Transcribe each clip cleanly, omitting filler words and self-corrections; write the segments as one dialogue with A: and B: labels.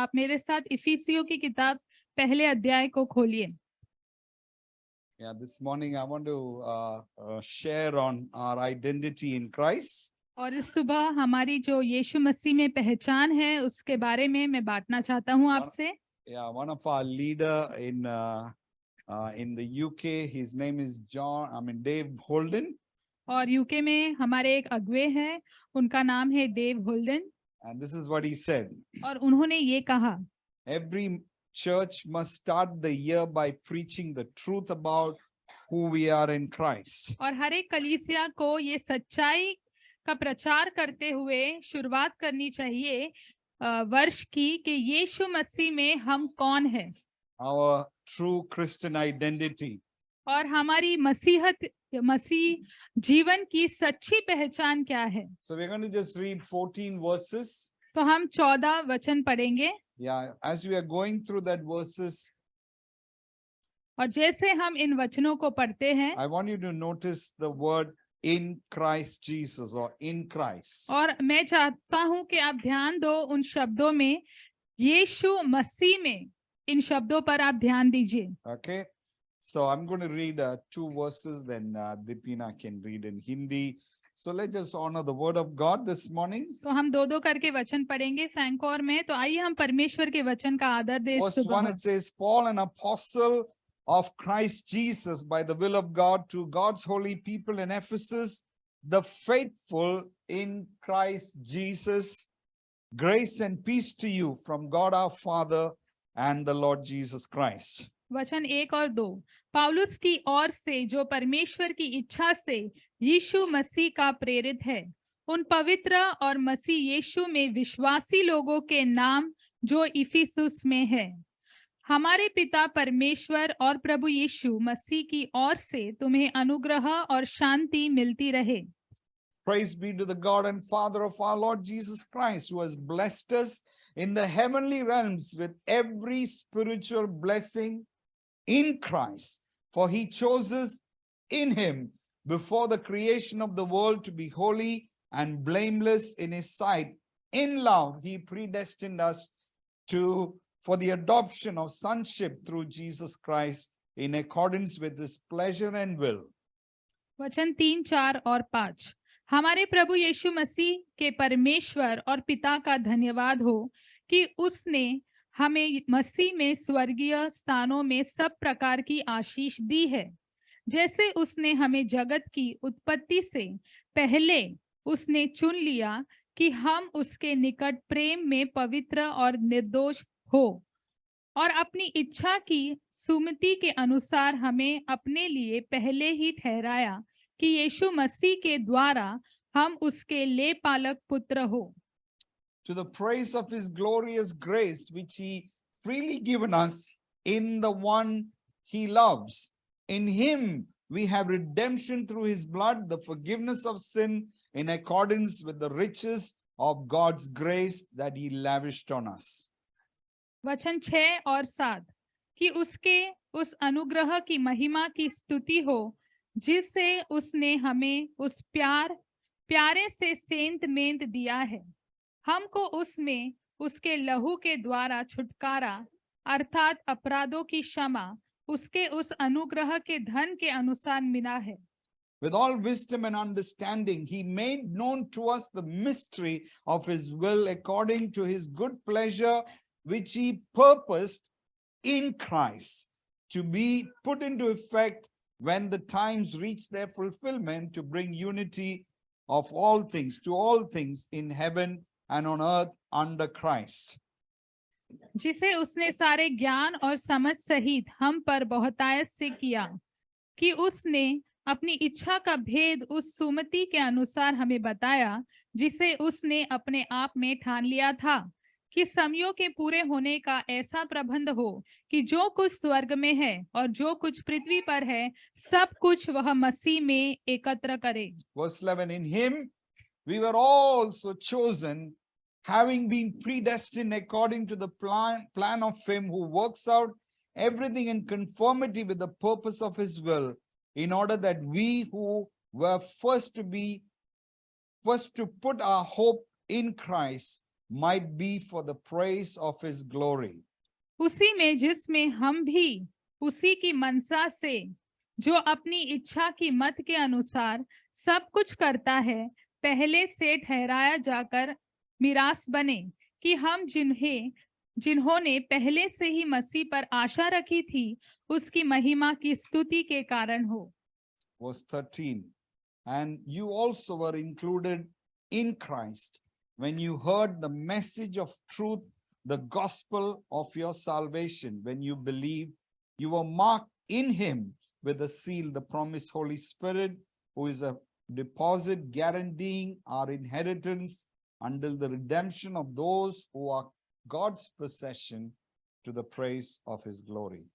A: आप मेरे साथ इफिसियों की किताब पहले अध्याय को खोलिए।
B: Yeah, this morning I want to share on our identity in Christ.
A: और इस सुबह हमारी जो यीशु मसीह में पहचान है उसके बारे में मैं बांटना चाहता हूं आपसे।
B: Yeah, one of our leader in the UK, his name is Dave Holden.
A: और यूके में हमारे एक अगुवे हैं, उनका नाम है Dave Holden.
B: And this is what he said.
A: और उन्होंने ये कहा,
B: Every church must start the year by preaching the truth about who we are in Christ.
A: और हर एक कलीसिया को ये सच्चाई का प्रचार करते हुए शुरुआत करनी चाहिए वर्ष की कि यीशु मसीह में हम कौन है,
B: Our true Christian identity.
A: और हमारी मसीह जीवन की सच्ची पहचान क्या है।
B: So we're going to just read 14 verses.
A: तो हम 14 वचन पढ़ेंगे।
B: Yeah, as we are going through that verses,
A: और जैसे हम इन वचनों को पढ़ते हैं,
B: I want you to notice the word in Christ Jesus or in Christ.
A: और मैं चाहता हूं कि आप ध्यान दो उन शब्दों में, यीशु मसीह में, इन शब्दों पर आप ध्यान दीजिए।
B: Okay, so I'm going to read 2 verses, then Dipina can read in Hindi. So let's just honor the word of God this morning.
A: तो हम दो करके वचन पढ़ेंगे, फ्रैंको और मैं। तो आइए हम परमेश्वर के वचन का आदर दें।
B: Verse 1, it says, Paul, an apostle of Christ Jesus by the will of God, to God's holy people in Ephesus, the faithful in Christ Jesus, grace and peace to you from God our Father and the Lord Jesus Christ.
A: वचन 1 और 2, पौलुस की ओर से जो परमेश्वर की इच्छा से यीशु मसीह का प्रेरित है, उन पवित्र और मसीह यीशु में विश्वासी लोगों के नाम जो इफिसुस में है। हमारे पिता परमेश्वर और प्रभु यीशु मसीह की ओर से तुम्हें अनुग्रह और शांति मिलती रहे।
B: Praise be to the God and Father of our Lord Jesus Christ, who has blessed us in the heavenly realms with every spiritual blessing in Christ. For he chose us in him before the creation of the world to be holy and blameless in his sight. In love, he predestined us for the adoption of sonship through Jesus Christ in accordance with his pleasure and will.
A: वचन 3, 4 और 5, हमारे प्रभु यीशु मसीह के परमेश्वर और पिता का धन्यवाद हो कि उसने हमें मसीह में स्वर्गीय स्थानों में सब प्रकार की आशीष दी है, जैसे उसने हमें जगत की उत्पत्ति से पहले उसने चुन लिया कि हम उसके निकट प्रेम में पवित्र और निर्दोष हो, और अपनी इच्छा की सुमति के अनुसार हमें अपने लिए पहले ही ठहराया कि यीशु मसीह के द्वारा हम उसके लेपालक पुत्र हो।
B: To the praise of his glorious grace, which he freely given us in the one he loves. In him we have redemption through his blood, the forgiveness of sin in accordance with the riches of God's grace that he lavished on us.
A: वचन 6 और 7, कि उसके उस अनुग्रह की महिमा की स्तुति हो जिससे उसने हमें उस प्यारे से सेंत मेंत दिया है। हमको उसमें उसके लहू के द्वारा छुटकारा अर्थात अपराधों की क्षमा उसके उस अनुग्रह के धन के अनुसार मिला है।
B: With all wisdom and understanding, he made known to us the mystery of his will according to his good pleasure, which he purposed in Christ to be put into effect when the times reach their fulfillment, to bring unity of all things to all things in heaven and on earth under Christ.
A: जिसे उसने सारे ज्ञान और समझ सहित हम पर बहुतायत से किया, कि उसने अपनी इच्छा का भेद उस सुमति के अनुसार हमें बताया, जिसे उसने अपने आप में ठान लिया था कि समयों के पूरे होने का ऐसा प्रबंध हो कि जो कुछ स्वर्ग में है और जो कुछ पृथ्वी पर है, सब कुछ वह मसीह में एकत्र करे।
B: Verse 11, in him we were also chosen, having been predestined according to the plan of him who works out everything in conformity with the purpose of his will, in order that we who were first to put our hope in Christ might be for the praise of his glory.
A: उसी में जिसमें हम भी उसी की मनसा से जो अपनी इच्छा की मत के अनुसार सब कुछ करता है पहले से ठहराया जाकर मिरास बने कि हम जिन्होंने पहले से ही मसीह पर आशा रखी थी उसकी महिमा की स्तुति के कारण हो।
B: Verse 13. And you also were included in Christ when you heard the message of truth, the gospel of your salvation. When you believed, you were marked in him with a seal, the promised Holy Spirit, who is a deposit guaranteeing our inheritance until the redemption of those who are God's possession, to the praise of his glory.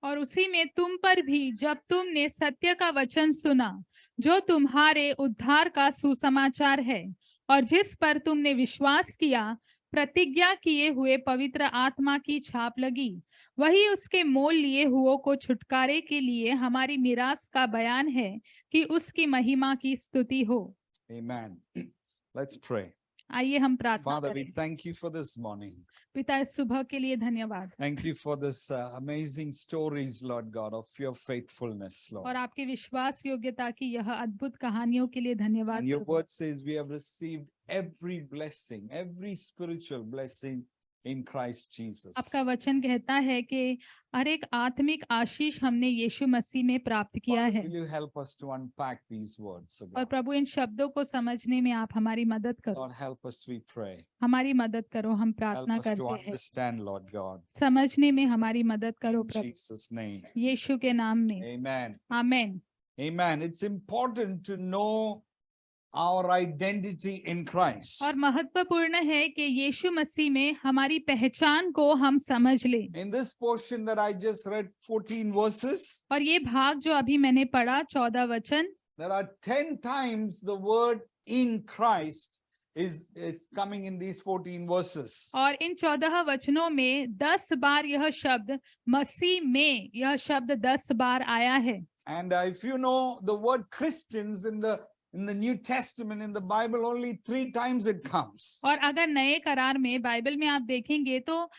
A: और उसी में तुम पर भी जब तुमने सत्य का वचन सुना जो तुम्हारे उद्धार का सुसमाचार है और जिस पर तुमने विश्वास किया, प्रतिज्ञा किए हुए पवित्र आत्मा की छाप लगी, वही उसके मोल लिए हुओं को छुटकारे के लिए हमारी मिरास का बयान है कि उसकी महिमा की स्तुति हो।
B: Amen. Let's pray.
A: आइए हम प्रार्थना
B: Father, we
A: करें।
B: thank you for this morning.
A: पिता, इस सुबह के लिए धन्यवाद।
B: Thank you for this amazing stories, Lord God, of your faithfulness, Lord.
A: और आपके विश्वास योग्यता की यह अद्भुत कहानियों के लिए धन्यवाद।
B: And your
A: Prabhu.
B: word says we have received every blessing, every spiritual blessing in Christ Jesus.
A: आपका वचन कहता है कि हर एक आत्मिक आशीष हमने यीशु मसीह में प्राप्त किया
B: Father,
A: है।
B: will you help us to unpack these words, O
A: और
B: God?
A: प्रभु, इन शब्दों को समझने में आप हमारी मदद करो।
B: Lord, help us, we pray.
A: हमारी मदद करो, हम
B: Help
A: प्रार्थना
B: us to
A: करते हैं।
B: understand, Lord God.
A: समझने में हमारी मदद करो
B: In
A: प्रभु,
B: Jesus' name.
A: यीशु के नाम में।
B: Amen.
A: Amen.
B: Amen. It's important to know our identity in Christ.
A: और महत्वपूर्ण है कि यीशु मसीह में हमारी पहचान को हम समझ लें।
B: In this portion that I just read, 14 verses,
A: और ये भाग जो अभी मैंने पढ़ा 14 वचन,
B: there are 10 times the word in Christ is coming in these 14 verses.
A: और इन 14 वचनों में 10 बार यह शब्द मसीह में, यह शब्द 10 बार आया है।
B: And if you know the word Christians in the New Testament, in the Bible, only 3 times it comes.
A: और अगर नए करार में बाइबल में आप देखेंगे तो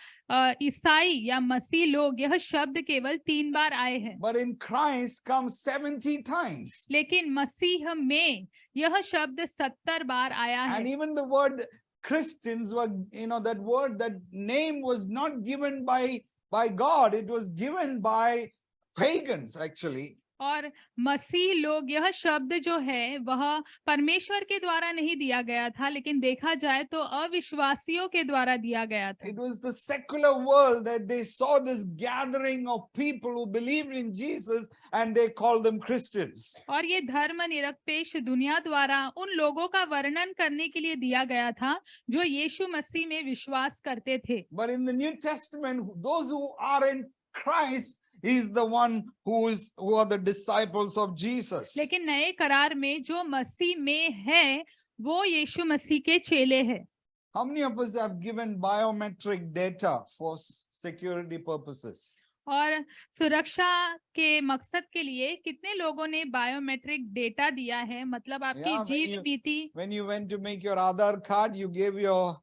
A: ईसाई या मसीह लोग यह शब्द केवल 3 बार आए हैं,
B: But in Christ comes 70 times.
A: लेकिन मसीह में यह शब्द 70 बार आया
B: And
A: है।
B: even the word Christians were, that word, that name was not given by God. It was given by pagans, actually.
A: और मसीह लोग, यह शब्द जो है वह परमेश्वर के द्वारा नहीं दिया गया था, लेकिन देखा जाए तो अविश्वासियों के द्वारा दिया गया था।
B: It was the secular world that they saw this gathering of people who believed in Jesus and they called them Christians.
A: और ये धर्म निरपेक्ष दुनिया द्वारा उन लोगों का वर्णन करने के लिए दिया गया था जो यीशु मसीह में विश्वास करते थे।
B: But in the New Testament, those who are in Christ is the one who are the disciples of Jesus.
A: लेकिन नए करार में जो मसीह में है वो यीशु मसीह के चेले हैं।
B: How many of us have given biometric data for security purposes?
A: और सुरक्षा के मकसद के लिए कितने लोगों ने बायोमेट्रिक डेटा दिया है? मतलब आपकी
B: Yeah,
A: जीव नीति,
B: When you went to make your Aadhaar card, you gave your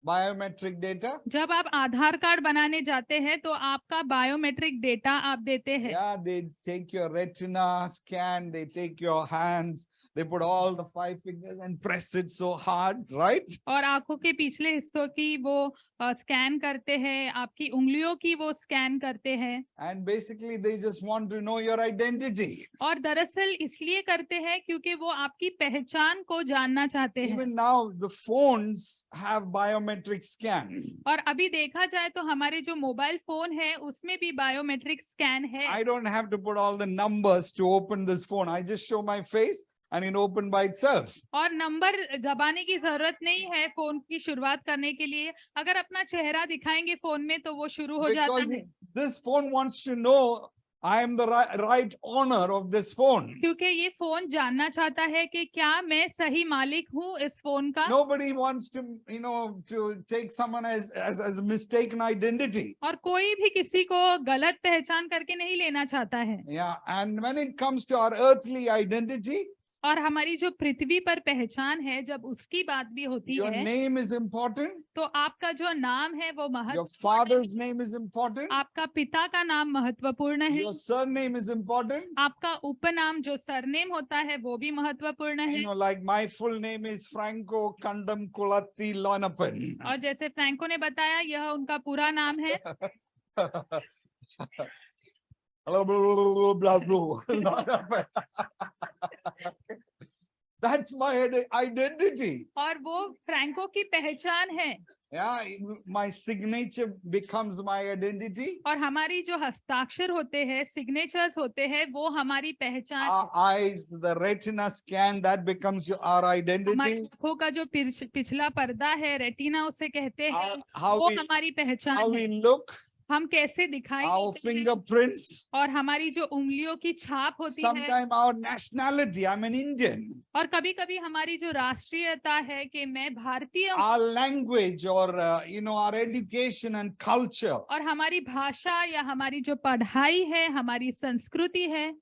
B: biometric data.
A: जब आप आधार कार्ड बनाने जाते हैं तो आपका बायोमेट्रिक डेटा आप देते हैं।
B: Yeah, they take your retina scan, they take your hands, they put all the 5 fingers and press it so hard, right?
A: और आंखों के पिछले हिस्सों की वो स्कैन करते हैं, आपकी उंगलियों की वो स्कैन करते हैं।
B: And basically they just want to know your identity.
A: और दरअसल इसलिए करते हैं क्योंकि वो आपकी पहचान को जानना चाहते हैं।
B: Even now the phones have biometric scan.
A: और अभी देखा जाए तो हमारे जो मोबाइल फोन है उसमें भी बायोमेट्रिक स्कैन है।
B: I don't have to put all the numbers to open this phone. I just show my face and it opened by itself.
A: और नंबर दबाने की जरूरत नहीं है फोन की शुरुआत करने के लिए। अगर अपना चेहरा दिखाएंगे फोन में तो वो शुरू हो जाता
B: Because
A: है।
B: this phone wants to know I am the right owner of this phone.
A: क्योंकि ये फोन जानना चाहता है कि क्या मैं सही मालिक हूँ इस फोन का।
B: Nobody wants to, to take someone as a mistaken identity.
A: और कोई भी किसी को गलत पहचान करके नहीं लेना चाहता है।
B: Yeah, and when it comes to our earthly identity,
A: और हमारी जो पृथ्वी पर पहचान है, जब उसकी बात भी होती
B: your
A: है,
B: name is important,
A: तो आपका जो नाम है वो
B: your
A: महत्वपूर्ण है,
B: father's name is important,
A: आपका पिता का नाम महत्वपूर्ण है,
B: your surname is important.
A: आपका उपनाम जो सरनेम होता है वो भी महत्वपूर्ण है।
B: Like my full name is Franco Kandam Kulati Lonapan.
A: और जैसे फ्रैंको ने बताया, यह उनका पूरा नाम है।
B: Blah, blah, blah, blah, blah. That's my identity.
A: और वो फ्रैंको की पहचान है।
B: Yeah, my signature becomes my identity.
A: और हमारी जो हस्ताक्षर होते हैं, सिग्नेचर्स होते हैं, वो हमारी पहचान
B: Our eyes, the retina scan, that becomes our
A: हमारी
B: identity.
A: आंखों का जो पिछला पर्दा है, रेटिना उसे कहते हैं,
B: How
A: वो
B: we,
A: हमारी
B: how
A: पहचान है।
B: we look,
A: हम कैसे दिखाई
B: our
A: देते हैं,
B: fingerprints,
A: और हमारी जो उंगलियों की छाप होती है,
B: sometimes our nationality. I'm an Indian.
A: और कभी कभी हमारी जो राष्ट्रीयता है कि मैं भारतीय हूँ,
B: Our language, or our education and culture.
A: और हमारी भाषा या हमारी जो पढ़ाई है, हमारी संस्कृति है,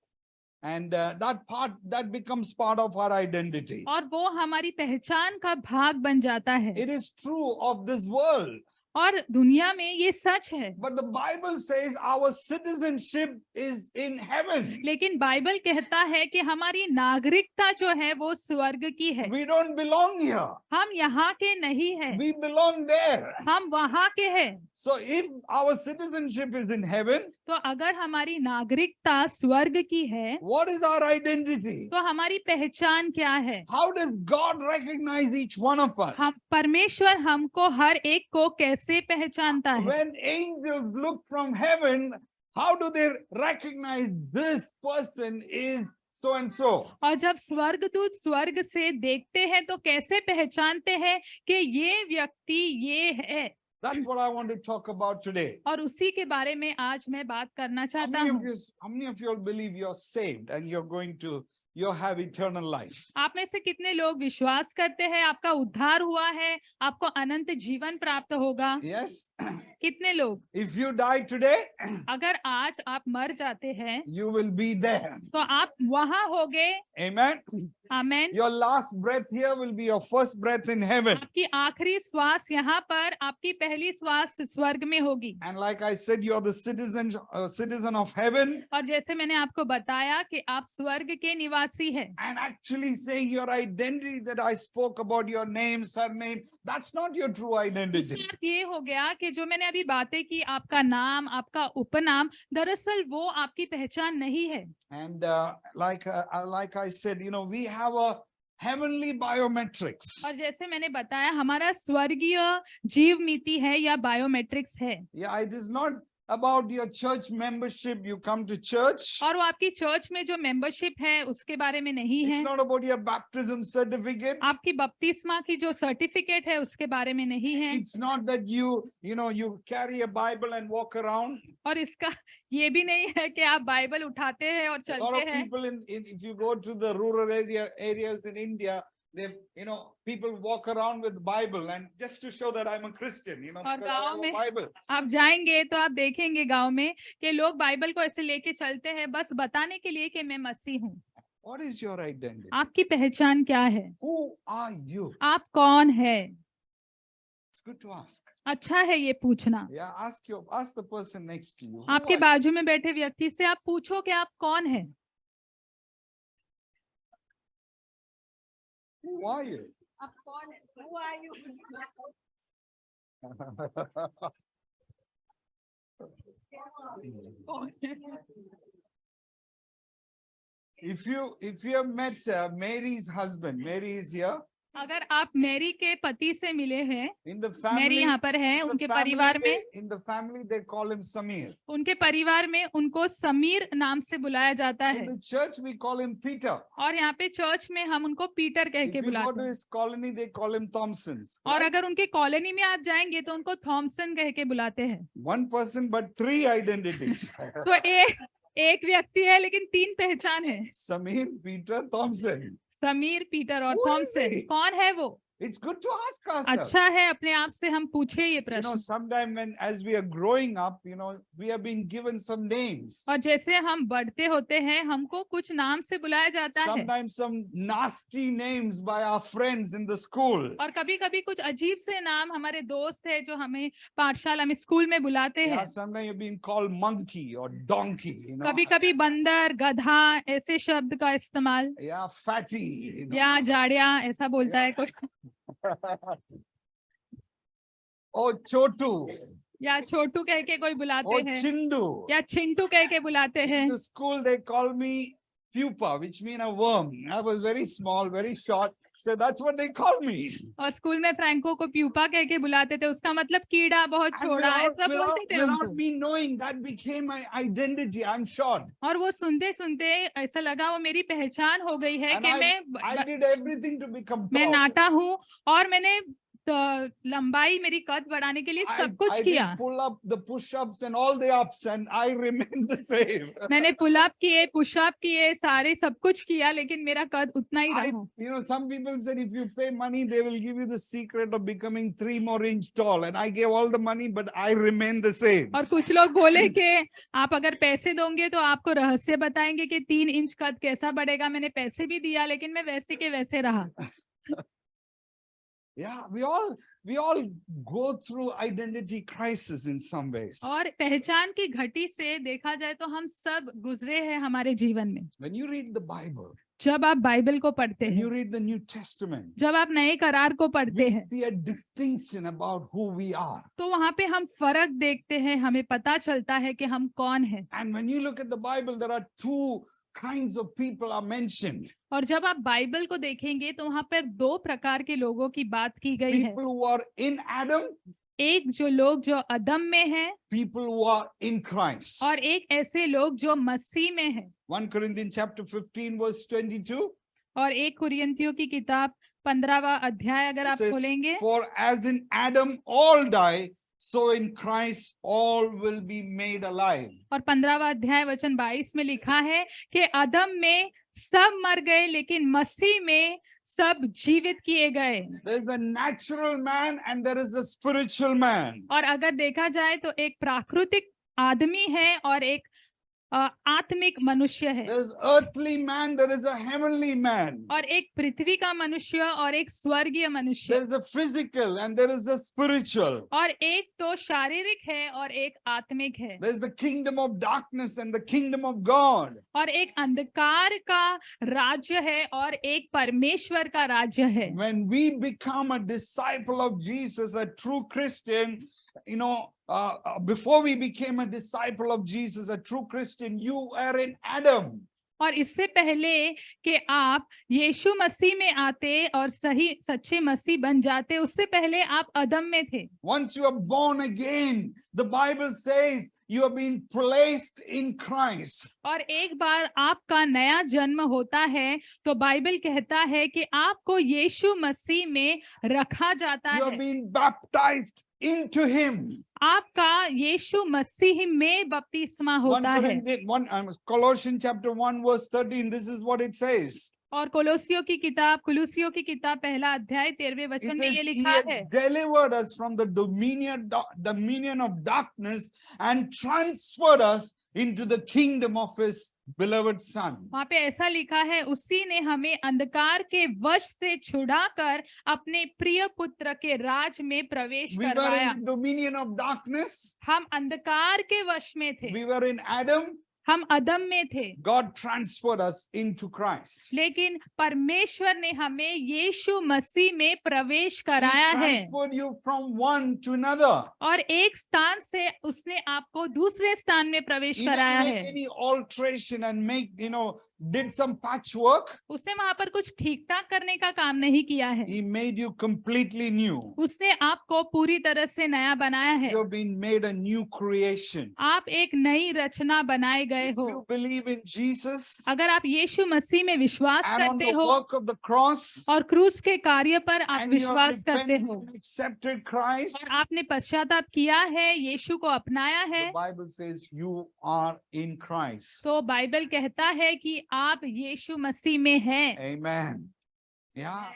B: And that becomes part of our identity.
A: और वो हमारी पहचान का भाग बन जाता है।
B: It is true of this world.
A: और दुनिया में ये सच है,
B: But the Bible says our citizenship is in heaven.
A: लेकिन बाइबल कहता है कि हमारी नागरिकता जो है वो स्वर्ग की है।
B: We don't belong here.
A: हम यहाँ के नहीं है,
B: We belong there.
A: हम वहाँ के हैं।
B: So if our citizenship is in heaven,
A: तो अगर हमारी नागरिकता स्वर्ग की है,
B: what is our identity?
A: तो हमारी पहचान क्या है?
B: How does God recognize each one of us?
A: हम परमेश्वर हमको हर एक को कैसे पहचानता है?
B: When angels look from heaven, how do they recognize this person is so and so?
A: और जब स्वर्गदूत स्वर्ग से देखते हैं तो कैसे पहचानते हैं कि ये व्यक्ति ये है?
B: That's what I want to talk about today.
A: और उसी के बारे में आज मैं बात करना
B: How
A: चाहता
B: many of
A: हूँ।
B: you, how many of you all believe you're saved and you have eternal life?
A: आप में से कितने लोग विश्वास करते हैं आपका उद्धार हुआ है, आपको अनंत जीवन प्राप्त होगा?
B: Yes.
A: कितने लोग?
B: If you die today,
A: अगर आज आप मर जाते हैं
B: you will be there.
A: तो आप वहां होगे।
B: Amen.
A: Amen.
B: Your last breath here will be your first breath in heaven.
A: आपकी आखिरी श्वास यहाँ पर, आपकी पहली श्वास स्वर्ग में होगी।
B: And like I said, you're the citizen of heaven.
A: और जैसे मैंने आपको बताया कि आप स्वर्ग के निवासी हैं।
B: And actually saying your identity that I spoke about, your name, surname, that's not your true identity.
A: इसका अर्थ ये हो गया कि जो मैंने अभी बातें की, आपका नाम, आपका उपनाम, दरअसल वो आपकी पहचान नहीं है।
B: And like I said, we have a heavenly biometrics.
A: और जैसे मैंने बताया, हमारा स्वर्गीय जीव मिति है या बायोमेट्रिक्स है।
B: Yeah, it is not about your church membership. You come to church.
A: और वो आपकी चर्च में जो मेंबरशिप है उसके बारे में नहीं है।
B: It's not about your baptism certificate.
A: आपकी बपतिस्मा की जो सर्टिफिकेट है उसके बारे में नहीं है।
B: It's not that you carry a Bible and walk around.
A: और इसका ये भी नहीं है कि आप बाइबल उठाते हैं और
B: A lot
A: चलते
B: of
A: हैं।
B: people if you go to the rural areas in India, people walk around with Bible and just to show that I'm a Christian,
A: और
B: because I
A: गांव
B: have a
A: में
B: Bible.
A: आप जाएंगे तो आप देखेंगे गांव में कि लोग बाइबल को ऐसे लेके चलते हैं, बस बताने के लिए कि मैं मसीह हूँ।
B: What is your identity?
A: आपकी पहचान क्या है?
B: Who are you?
A: आप कौन है?
B: It's good to ask.
A: अच्छा है ये पूछना।
B: Yeah, ask the person next to you.
A: आपके बाजू में बैठे व्यक्ति से आप पूछो कि आप कौन है?
B: Who are you?
A: आप कौन है? Who are you?
B: If you have met Mary's husband, Mary is here.
A: अगर आप मैरी के पति से मिले हैं,
B: In the
A: मैरी
B: family,
A: यहाँ पर है, उनके परिवार में,
B: in the family they call him Samir.
A: उनके परिवार में उनको समीर नाम से बुलाया जाता है।
B: In the church we call him Peter.
A: और यहाँ पे चर्च में हम उनको पीटर कह
B: If
A: के
B: you go
A: बुलाते
B: to
A: हैं।
B: his colony, they call him Thompsons.
A: और
B: right?
A: अगर उनके कॉलोनी में आप जाएंगे तो उनको थॉमसन कह के बुलाते हैं।
B: One person but three identities.
A: तो एक व्यक्ति है लेकिन तीन पहचान है।
B: Samir, Peter, Thompson.
A: Sameer, Peter और
B: Who is
A: थॉमसन।
B: he?
A: कौन है वो?
B: It's good to ask ourselves.
A: अच्छा है अपने आप से हम पूछे ये
B: You know,
A: प्रश्न।
B: sometime when as we are growing up, you know, we have been given some names.
A: और जैसे हम बढ़ते होते हैं हमको कुछ नाम से बुलाया जाता है,
B: Sometimes some nasty names by our friends in the school.
A: और कभी कभी कुछ अजीब से नाम हमारे दोस्त है जो हमें पाठशाला में स्कूल में बुलाते
B: Yeah,
A: हैं।
B: sometimes you've been called monkey or donkey, you know.
A: कभी कभी बंदर, गधा ऐसे शब्द का इस्तेमाल,
B: Yeah, fatty, you know.
A: या जाड़िया ऐसा बोलता है कोई,
B: Oh, chotu.
A: या छोटू कह के कोई बुलाते
B: Oh,
A: हैं,
B: chindu.
A: या चिंटू कह के बुलाते हैं।
B: In the school, they call me pupa, which means a worm. I was very small, very short. So that's what they call me.
A: और स्कूल में फ्रैंको को प्यूपा कह के बुलाते थे, उसका मतलब कीड़ा, बहुत
B: And
A: छोटा, ऐसा बोलते थे
B: without
A: हमको।
B: me knowing, that became my identity. I'm short.
A: और वो सुनते सुनते ऐसा लगा वो मेरी पहचान हो गई है
B: And
A: कि
B: I did everything to become
A: मैं
B: tall.
A: नाटा हूँ, और मैंने लंबाई मेरी कद बढ़ाने के लिए सब कुछ
B: I
A: किया।
B: did pull up the push-ups and all the ups, and I remained the same.
A: मैंने पुलअप किए, पुशअप किए, सारे सब कुछ किया, लेकिन मेरा कद उतना ही रहा।
B: You know, some people said if you pay money, they will give you the secret of becoming 3 more inches tall. And I gave all the money, but I remained the same.
A: और कुछ लोग बोले कि आप अगर पैसे दोगे तो आपको रहस्य बताएंगे कि 3 इंच कद कैसा बढ़ेगा। मैंने पैसे भी दिया, लेकिन मैं वैसे के वैसे रहा।
B: Yeah, we all go through identity crisis in some ways.
A: और पहचान की घटी से देखा जाए तो हम सब गुजरे हैं हमारे जीवन में।
B: When you read the Bible,
A: जब आप बाइबल को पढ़ते
B: when you
A: हैं,
B: read the New Testament,
A: जब आप नए करार को पढ़ते
B: we
A: हैं,
B: see a distinction about who we are.
A: तो वहां पे हम फर्क देखते हैं, हमें पता चलता है कि हम कौन हैं।
B: And when you look at the Bible, there are 2 kinds of people are mentioned.
A: और जब आप बाइबल को देखेंगे तो वहां पर 2 प्रकार के लोगों की बात की गई है।
B: People who are in Adam,
A: एक जो लोग जो अदम में हैं,
B: people who are in Christ.
A: और एक ऐसे लोग जो मसीह में हैं।
B: 1 Corinthians chapter 15 verse 22
A: और 1 कुरिन्थियों की किताब 15वां अध्याय अगर आप
B: says,
A: खोलेंगे,
B: for as in Adam all die, so in Christ all will be made alive.
A: और 15वां अध्याय वचन 22 में लिखा है कि अदम में सब मर गए, लेकिन मसीह में सब जीवित किए गए।
B: There is a natural man and there is a spiritual man.
A: और अगर देखा जाए तो एक प्राकृतिक आदमी है और एक आत्मिक मनुष्य है।
B: There is earthly man, there is a heavenly man.
A: और एक पृथ्वी का मनुष्य और एक स्वर्गीय मनुष्य।
B: There is a physical and there is a spiritual.
A: और एक तो शारीरिक है और एक आत्मिक है।
B: There is the kingdom of darkness and the kingdom of God.
A: और एक अंधकार का राज्य है और एक परमेश्वर का राज्य है।
B: When we become a disciple of Jesus, a true Christian, you know, before we became a disciple of Jesus, a true Christian, you were in Adam.
A: और इससे पहले कि आप यीशु मसीह में आते और सही सच्चे मसीह बन जाते, उससे पहले आप अदम में थे।
B: Once you are born again, the Bible says you have been placed in Christ.
A: और एक बार आपका नया जन्म होता है तो बाइबल कहता है कि आपको यीशु मसीह में रखा जाता
B: You have
A: है।
B: been baptized into Him.
A: आपका यीशु मसीह में बपतिस्मा
B: 1
A: होता है।
B: Corinthians, Colossians chapter 1 verse 13, this is what it says.
A: और कुलुसियों की किताब पहला अध्याय 13वें वचन में ये
B: He
A: लिखा
B: has
A: है,
B: delivered us from the dominion of darkness and transferred us into the kingdom of His beloved Son.
A: वहां पे ऐसा लिखा है, उसी ने हमें अंधकार के वश से छुड़ाकर अपने प्रिय पुत्र के राज में प्रवेश
B: We were
A: करवाया।
B: in the dominion of darkness.
A: हम अंधकार के वश में थे,
B: We were in Adam.
A: हम अदम में थे,
B: God transferred us into Christ.
A: लेकिन परमेश्वर ने हमें यीशु मसीह में प्रवेश
B: He
A: कराया है।
B: transferred you from one to another.
A: और एक स्थान से उसने आपको दूसरे स्थान में प्रवेश
B: He didn't
A: कराया
B: make
A: है।
B: any alteration and did some patchwork.
A: उसने वहां पर कुछ ठीक ठाक करने का काम नहीं किया है।
B: He made you completely new.
A: उसने आपको पूरी तरह से नया बनाया है।
B: You have been made a new creation.
A: आप एक नई रचना बनाए गए
B: If
A: हो।
B: you believe in Jesus
A: अगर आप यीशु मसीह में विश्वास
B: and on
A: करते
B: the
A: हो
B: work of the cross,
A: और क्रूस के कार्य पर आप
B: and you have
A: विश्वास करते
B: repented
A: हो
B: and accepted Christ,
A: और आपने पश्चाताप किया है, यीशु को अपनाया है,
B: the Bible says you are in Christ.
A: तो बाइबल कहता है कि आप यीशु मसीह में हैं।
B: Amen. Yeah.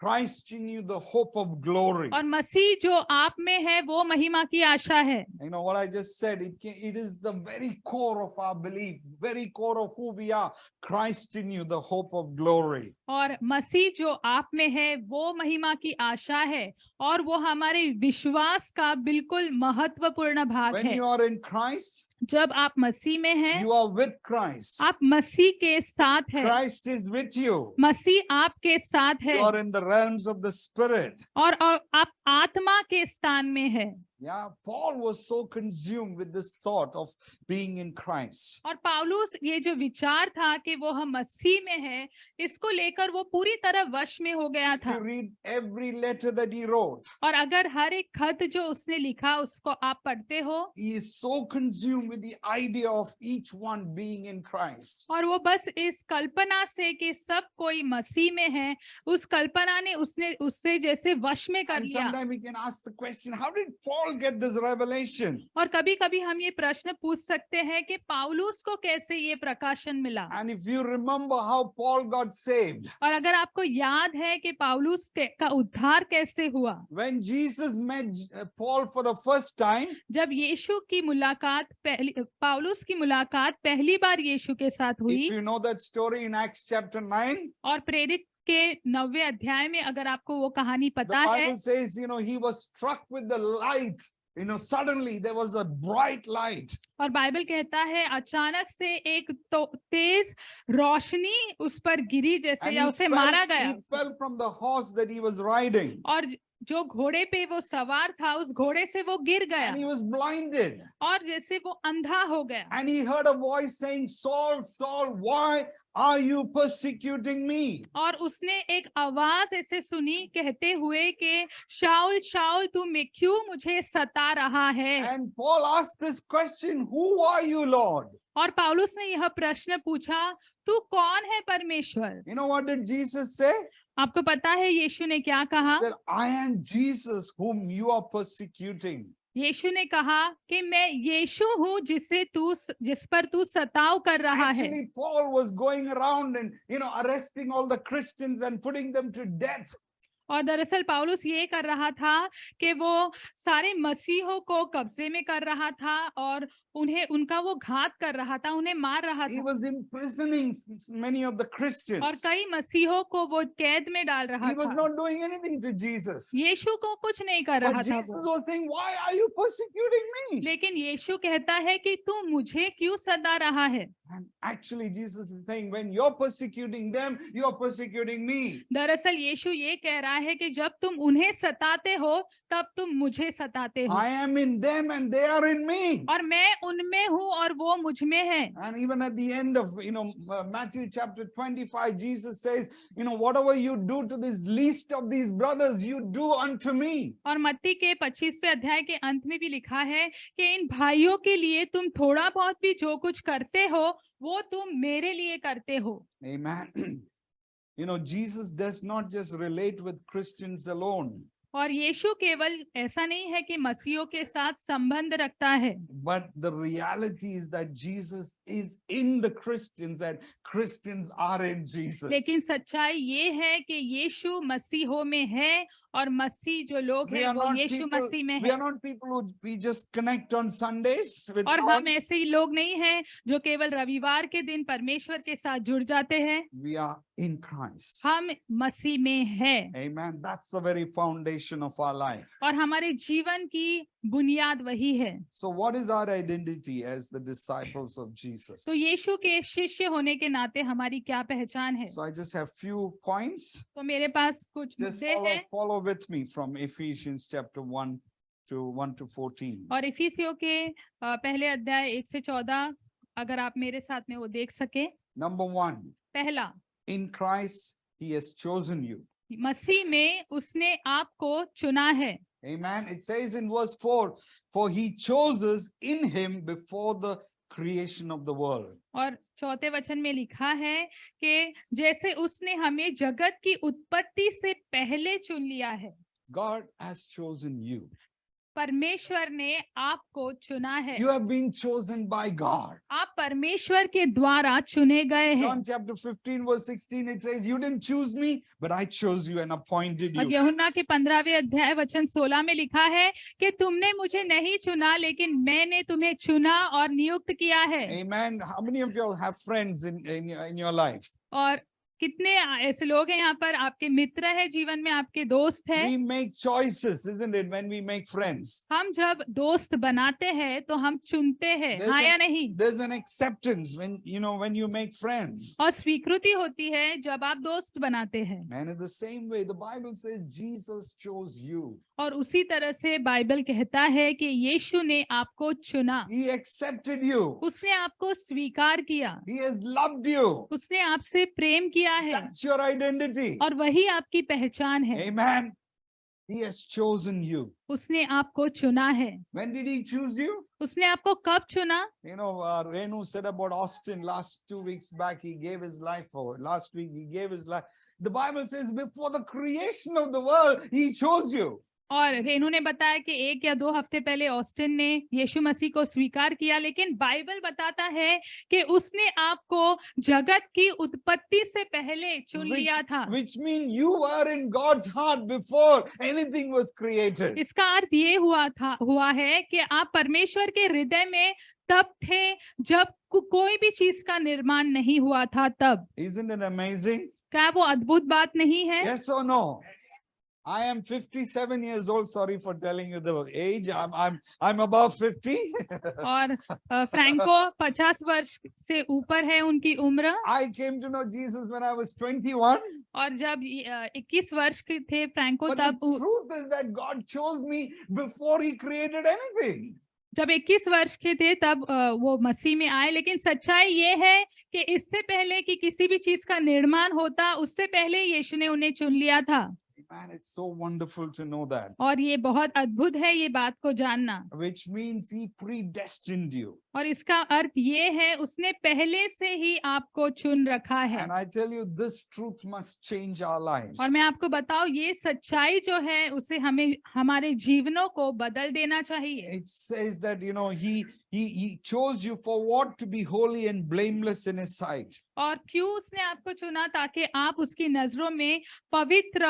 B: Christ in you, the hope of glory.
A: और मसीह जो आप में है वो महिमा की आशा है।
B: You know what I just said, it is the very core of our belief, very core of who we are. Christ in you, the hope of glory.
A: और मसीह जो आप में है वो महिमा की आशा है और वो हमारे विश्वास का बिल्कुल महत्वपूर्ण भाग
B: When
A: है।
B: you are in Christ,
A: जब आप मसीह में हैं,
B: you are with Christ.
A: आप मसीह के साथ है,
B: Christ is with you.
A: मसीह आपके साथ है,
B: You are in the realms of the Spirit.
A: और आप आत्मा के स्थान में है।
B: Yeah, Paul was so consumed with this thought of being in Christ.
A: और पौलुस ये जो विचार था कि वो हम मसीह में है, इसको लेकर वो पूरी तरह वश में हो गया
B: If
A: था।
B: you read every letter that he wrote,
A: और अगर हर एक खत जो उसने लिखा उसको आप पढ़ते हो,
B: he is so consumed with the idea of each one being in Christ.
A: और वो बस इस कल्पना से कि सब कोई मसीह में है, उस कल्पना ने उससे जैसे वश में कर
B: And
A: लिया।
B: sometimes we can ask the question, how did Paul get this revelation?
A: और कभी-कभी हम ये प्रश्न पूछ सकते हैं कि पौलुस को कैसे ये प्रकाशन मिला।
B: And if you remember how Paul got saved,
A: और अगर आपको याद है कि पौलुस का उद्धार कैसे हुआ,
B: when Jesus met Paul for the first time,
A: जब यीशु की मुलाकात पौलुस की मुलाकात पहली बार यीशु के साथ हुई,
B: if you know that story in Acts chapter 9,
A: और प्रेरित के 9वें अध्याय में अगर आपको वो कहानी
B: the
A: पता है,
B: Bible says, he was struck with the light. Suddenly there was a bright light.
A: और बाइबल कहता है अचानक से एक तेज रोशनी उस पर गिरी जैसे,
B: And
A: या उसे मारा
B: he
A: गया,
B: fell from the horse that he was riding.
A: और जो घोड़े पे वो सवार था उस घोड़े से वो गिर गया,
B: And he was blinded.
A: और जैसे वो अंधा हो गया।
B: And he heard a voice saying, Saul, Saul, why are you persecuting me?
A: और उसने एक आवाज ऐसे सुनी कहते हुए कि शाऊल शाऊल तू मैं क्यों मुझे सता रहा है।
B: And Paul asked this question, who are you, Lord?
A: और पौलुस ने यह प्रश्न पूछा, तू कौन है परमेश्वर।
B: You know what did Jesus say?
A: आपको पता है यीशु ने क्या कहा?
B: He said, I am Jesus whom you are persecuting.
A: यीशु ने कहा कि मैं यीशु हूँ जिस पर तू सताव कर रहा है।
B: Actually, Paul was going around and arresting all the Christians and putting them to death.
A: और दरअसल पौलुस ये कर रहा था कि वो सारे मसीहों को कब्जे में कर रहा था और उनका वो घात कर रहा था, उन्हें मार रहा
B: He
A: था,
B: was imprisoning many of the Christians.
A: और कई मसीहों को वो कैद में डाल रहा
B: He was
A: था।
B: not doing anything to Jesus.
A: यीशु को कुछ नहीं कर
B: But
A: रहा था
B: Jesus
A: वो,
B: was saying, why are you persecuting me?
A: लेकिन यीशु कहता है कि तू मुझे क्यों सता रहा है।
B: And actually Jesus is saying, when you're persecuting them, you're persecuting me.
A: दरअसल यीशु ये कह रहा है कि जब तुम उन्हें सताते हो तब तुम मुझे सताते हो,
B: I am in them and they are in me.
A: और मैं उनमें हूँ और वो मुझ में है।
B: And even at the end of Matthew chapter 25, Jesus says, whatever you do to this least of these brothers, you do unto me.
A: और मत्ती के 25वें अध्याय के अंत में भी लिखा है कि इन भाइयों के लिए तुम थोड़ा बहुत भी जो कुछ करते हो वो तुम मेरे लिए करते हो।
B: Amen. Jesus does not just relate with Christians alone.
A: और यीशु केवल ऐसा नहीं है कि मसीहों के साथ संबंध रखता है,
B: But the reality is that Jesus is in the Christians and Christians are in Jesus.
A: लेकिन सच्चाई ये है कि यीशु मसीहों में है और मसीह जो लोग
B: We
A: हैं
B: are
A: वो
B: not
A: यीशु
B: people,
A: मसीह में
B: we
A: है।
B: are not people who we just connect on Sundays with
A: और
B: God.
A: हम ऐसे ही लोग नहीं हैं जो केवल रविवार के दिन परमेश्वर के साथ जुड़ जाते हैं।
B: We are in Christ.
A: हम मसीह में हैं,
B: Amen. That's the very foundation of our life.
A: और हमारे जीवन की बुनियाद वही है।
B: So what is our identity as the disciples of Jesus?
A: तो यीशु के शिष्य होने के नाते हमारी क्या पहचान है?
B: So I just have few points.
A: तो मेरे पास कुछ
B: Just
A: मुद्दे हैं,
B: follow with me from Ephesians chapter 1 to 14.
A: और इफिसियों के पहले अध्याय 1 से 14 अगर आप मेरे साथ में वो देख सके।
B: Number 1,
A: पहला,
B: in Christ he has chosen you.
A: मसीह में उसने आपको चुना है।
B: Amen. It says in verse 4, for he chose us in him before the creation of the world.
A: और चौथे वचन में लिखा है कि जैसे उसने हमें जगत की उत्पत्ति से पहले चुन लिया है।
B: God has chosen you.
A: परमेश्वर ने आपको चुना है।
B: You have been chosen by God.
A: आप परमेश्वर के द्वारा चुने गए हैं।
B: John chapter 15 verse 16, it says, you didn't choose me, but I chose you and appointed
A: और
B: you.
A: यूहन्ना के 15वें अध्याय वचन 16 में लिखा है कि तुमने मुझे नहीं चुना, लेकिन मैंने तुम्हें चुना और नियुक्त किया है।
B: Amen. How many of you all have friends in your life?
A: और कितने ऐसे लोग हैं यहाँ पर, आपके मित्र है, जीवन में आपके दोस्त है।
B: We make choices, isn't it, when we make friends?
A: हम जब दोस्त बनाते हैं तो हम चुनते हैं, हाँ या नहीं?
B: There's an acceptance when you make friends.
A: और स्वीकृति होती है जब आप दोस्त बनाते हैं।
B: And in the same way, the Bible says Jesus chose you.
A: और उसी तरह से बाइबल कहता है कि यीशु ने आपको चुना,
B: He accepted you.
A: उसने आपको स्वीकार किया,
B: He has loved you.
A: उसने आपसे प्रेम किया है,
B: That's your identity.
A: और वही आपकी पहचान है।
B: Amen. He has chosen you.
A: उसने आपको चुना है।
B: When did he choose you?
A: उसने आपको कब चुना?
B: Renu said about Austin last 2 weeks back, he gave his life for. Last week, he gave his life. The Bible says before the creation of the world, he chose you.
A: और रेनू ने बताया कि 1 या 2 हफ्ते पहले ऑस्टिन ने यीशु मसीह को स्वीकार किया, लेकिन बाइबल बताता है कि उसने आपको जगत की उत्पत्ति से पहले चुन लिया था।
B: Which means you were in God's heart before anything was created.
A: इसका अर्थ ये हुआ है कि आप परमेश्वर के हृदय में तब थे जब कोई भी चीज का निर्माण नहीं हुआ था तब।
B: Isn't it amazing?
A: क्या वो अद्भुत बात नहीं है?
B: Yes or no? I am 57 years old. Sorry for telling you the age. I'm above 50.
A: और फ्रैंको 50 वर्ष से ऊपर है उनकी उम्र।
B: I came to know Jesus when I was 21.
A: और जब 21 वर्ष के थे फ्रैंको,
B: But
A: तब
B: the truth is that God chose me before He created anything.
A: जब 21 वर्ष के थे तब वो मसीह में आए, लेकिन सच्चाई ये है कि इससे पहले कि किसी भी चीज का निर्माण होता, उससे पहले यीशु ने उन्हें चुन लिया था।
B: Man, it's so wonderful to know that.
A: और ये बहुत अद्भुत है ये बात को जानना।
B: Which means He predestined you.
A: और इसका अर्थ ये है उसने पहले से ही आपको चुन रखा है।
B: And I tell you, this truth must change our lives.
A: और मैं आपको बताऊं, ये सच्चाई जो है उसे हमें हमारे जीवनों को बदल देना चाहिए।
B: It says that He chose you for what? To be holy and blameless in His sight.
A: और क्यों उसने आपको चुना? ताकि आप उसकी नजरों में पवित्र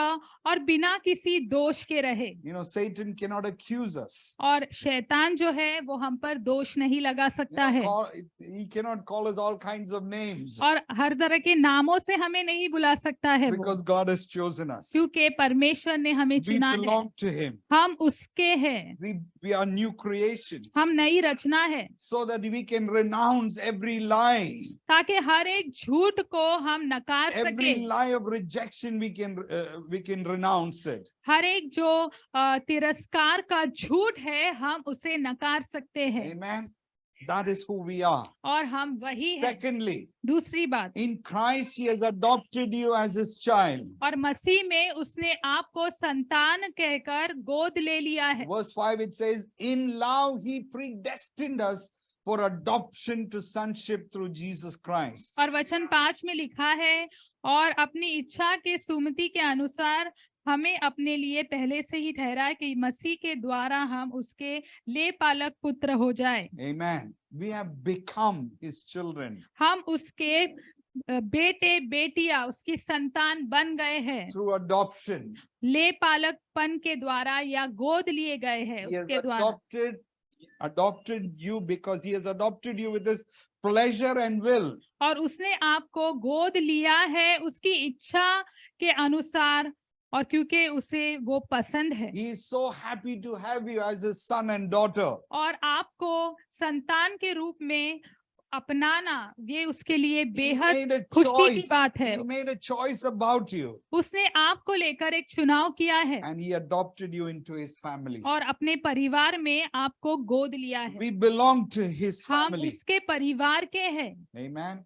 A: और बिना किसी दोष के रहे।
B: Satan cannot accuse us.
A: और शैतान जो है वो हम पर दोष नहीं लगा सकता है।
B: He cannot call us all kinds of names.
A: और हर तरह के नामों से हमें नहीं बुला सकता है वो,
B: Because God has chosen us.
A: क्योंकि परमेश्वर ने हमें
B: We
A: चुना है।
B: belong to Him.
A: हम उसके हैं,
B: We are new creations.
A: हम नई रचना है,
B: So that we can renounce every lie.
A: ताकि हर एक झूठ को हम नकार सके।
B: Every lie of rejection we can renounce it.
A: हर एक जो तिरस्कार का झूठ है हम उसे नकार सकते हैं।
B: Amen. That is who we are.
A: और हम वही हैं।
B: Secondly,
A: दूसरी बात,
B: in Christ He has adopted you as His child.
A: और मसीह में उसने आपको संतान कहकर गोद ले लिया है।
B: Verse 5 it says, in love He predestined us for adoption to sonship through Jesus Christ.
A: और वचन 5 में लिखा है, और अपनी इच्छा के सुमति के अनुसार हमें अपने लिए पहले से ही ठहरा कि मसीह के द्वारा हम उसके ले पालक पुत्र हो जाए।
B: Amen. We have become His children.
A: हम उसके बेटे बेटियां, उसकी संतान बन गए हैं
B: Through adoption.
A: ले पालकपन के द्वारा या गोद लिए गए हैं
B: He has
A: उसके द्वारा।
B: adopted you because He has adopted you with His pleasure and will.
A: और उसने आपको गोद लिया है उसकी इच्छा के अनुसार, और क्योंकि उसे वो पसंद है।
B: He is so happy to have you as His son and daughter.
A: और आपको संतान के रूप में अपनाना ये उसके लिए बेहद खुशी की बात है।
B: He made a choice about you.
A: उसने आपको लेकर एक चुनाव किया है
B: And He adopted you into His family.
A: और अपने परिवार में आपको गोद लिया है।
B: We belong to His
A: हम
B: family.
A: उसके परिवार के हैं।
B: Amen.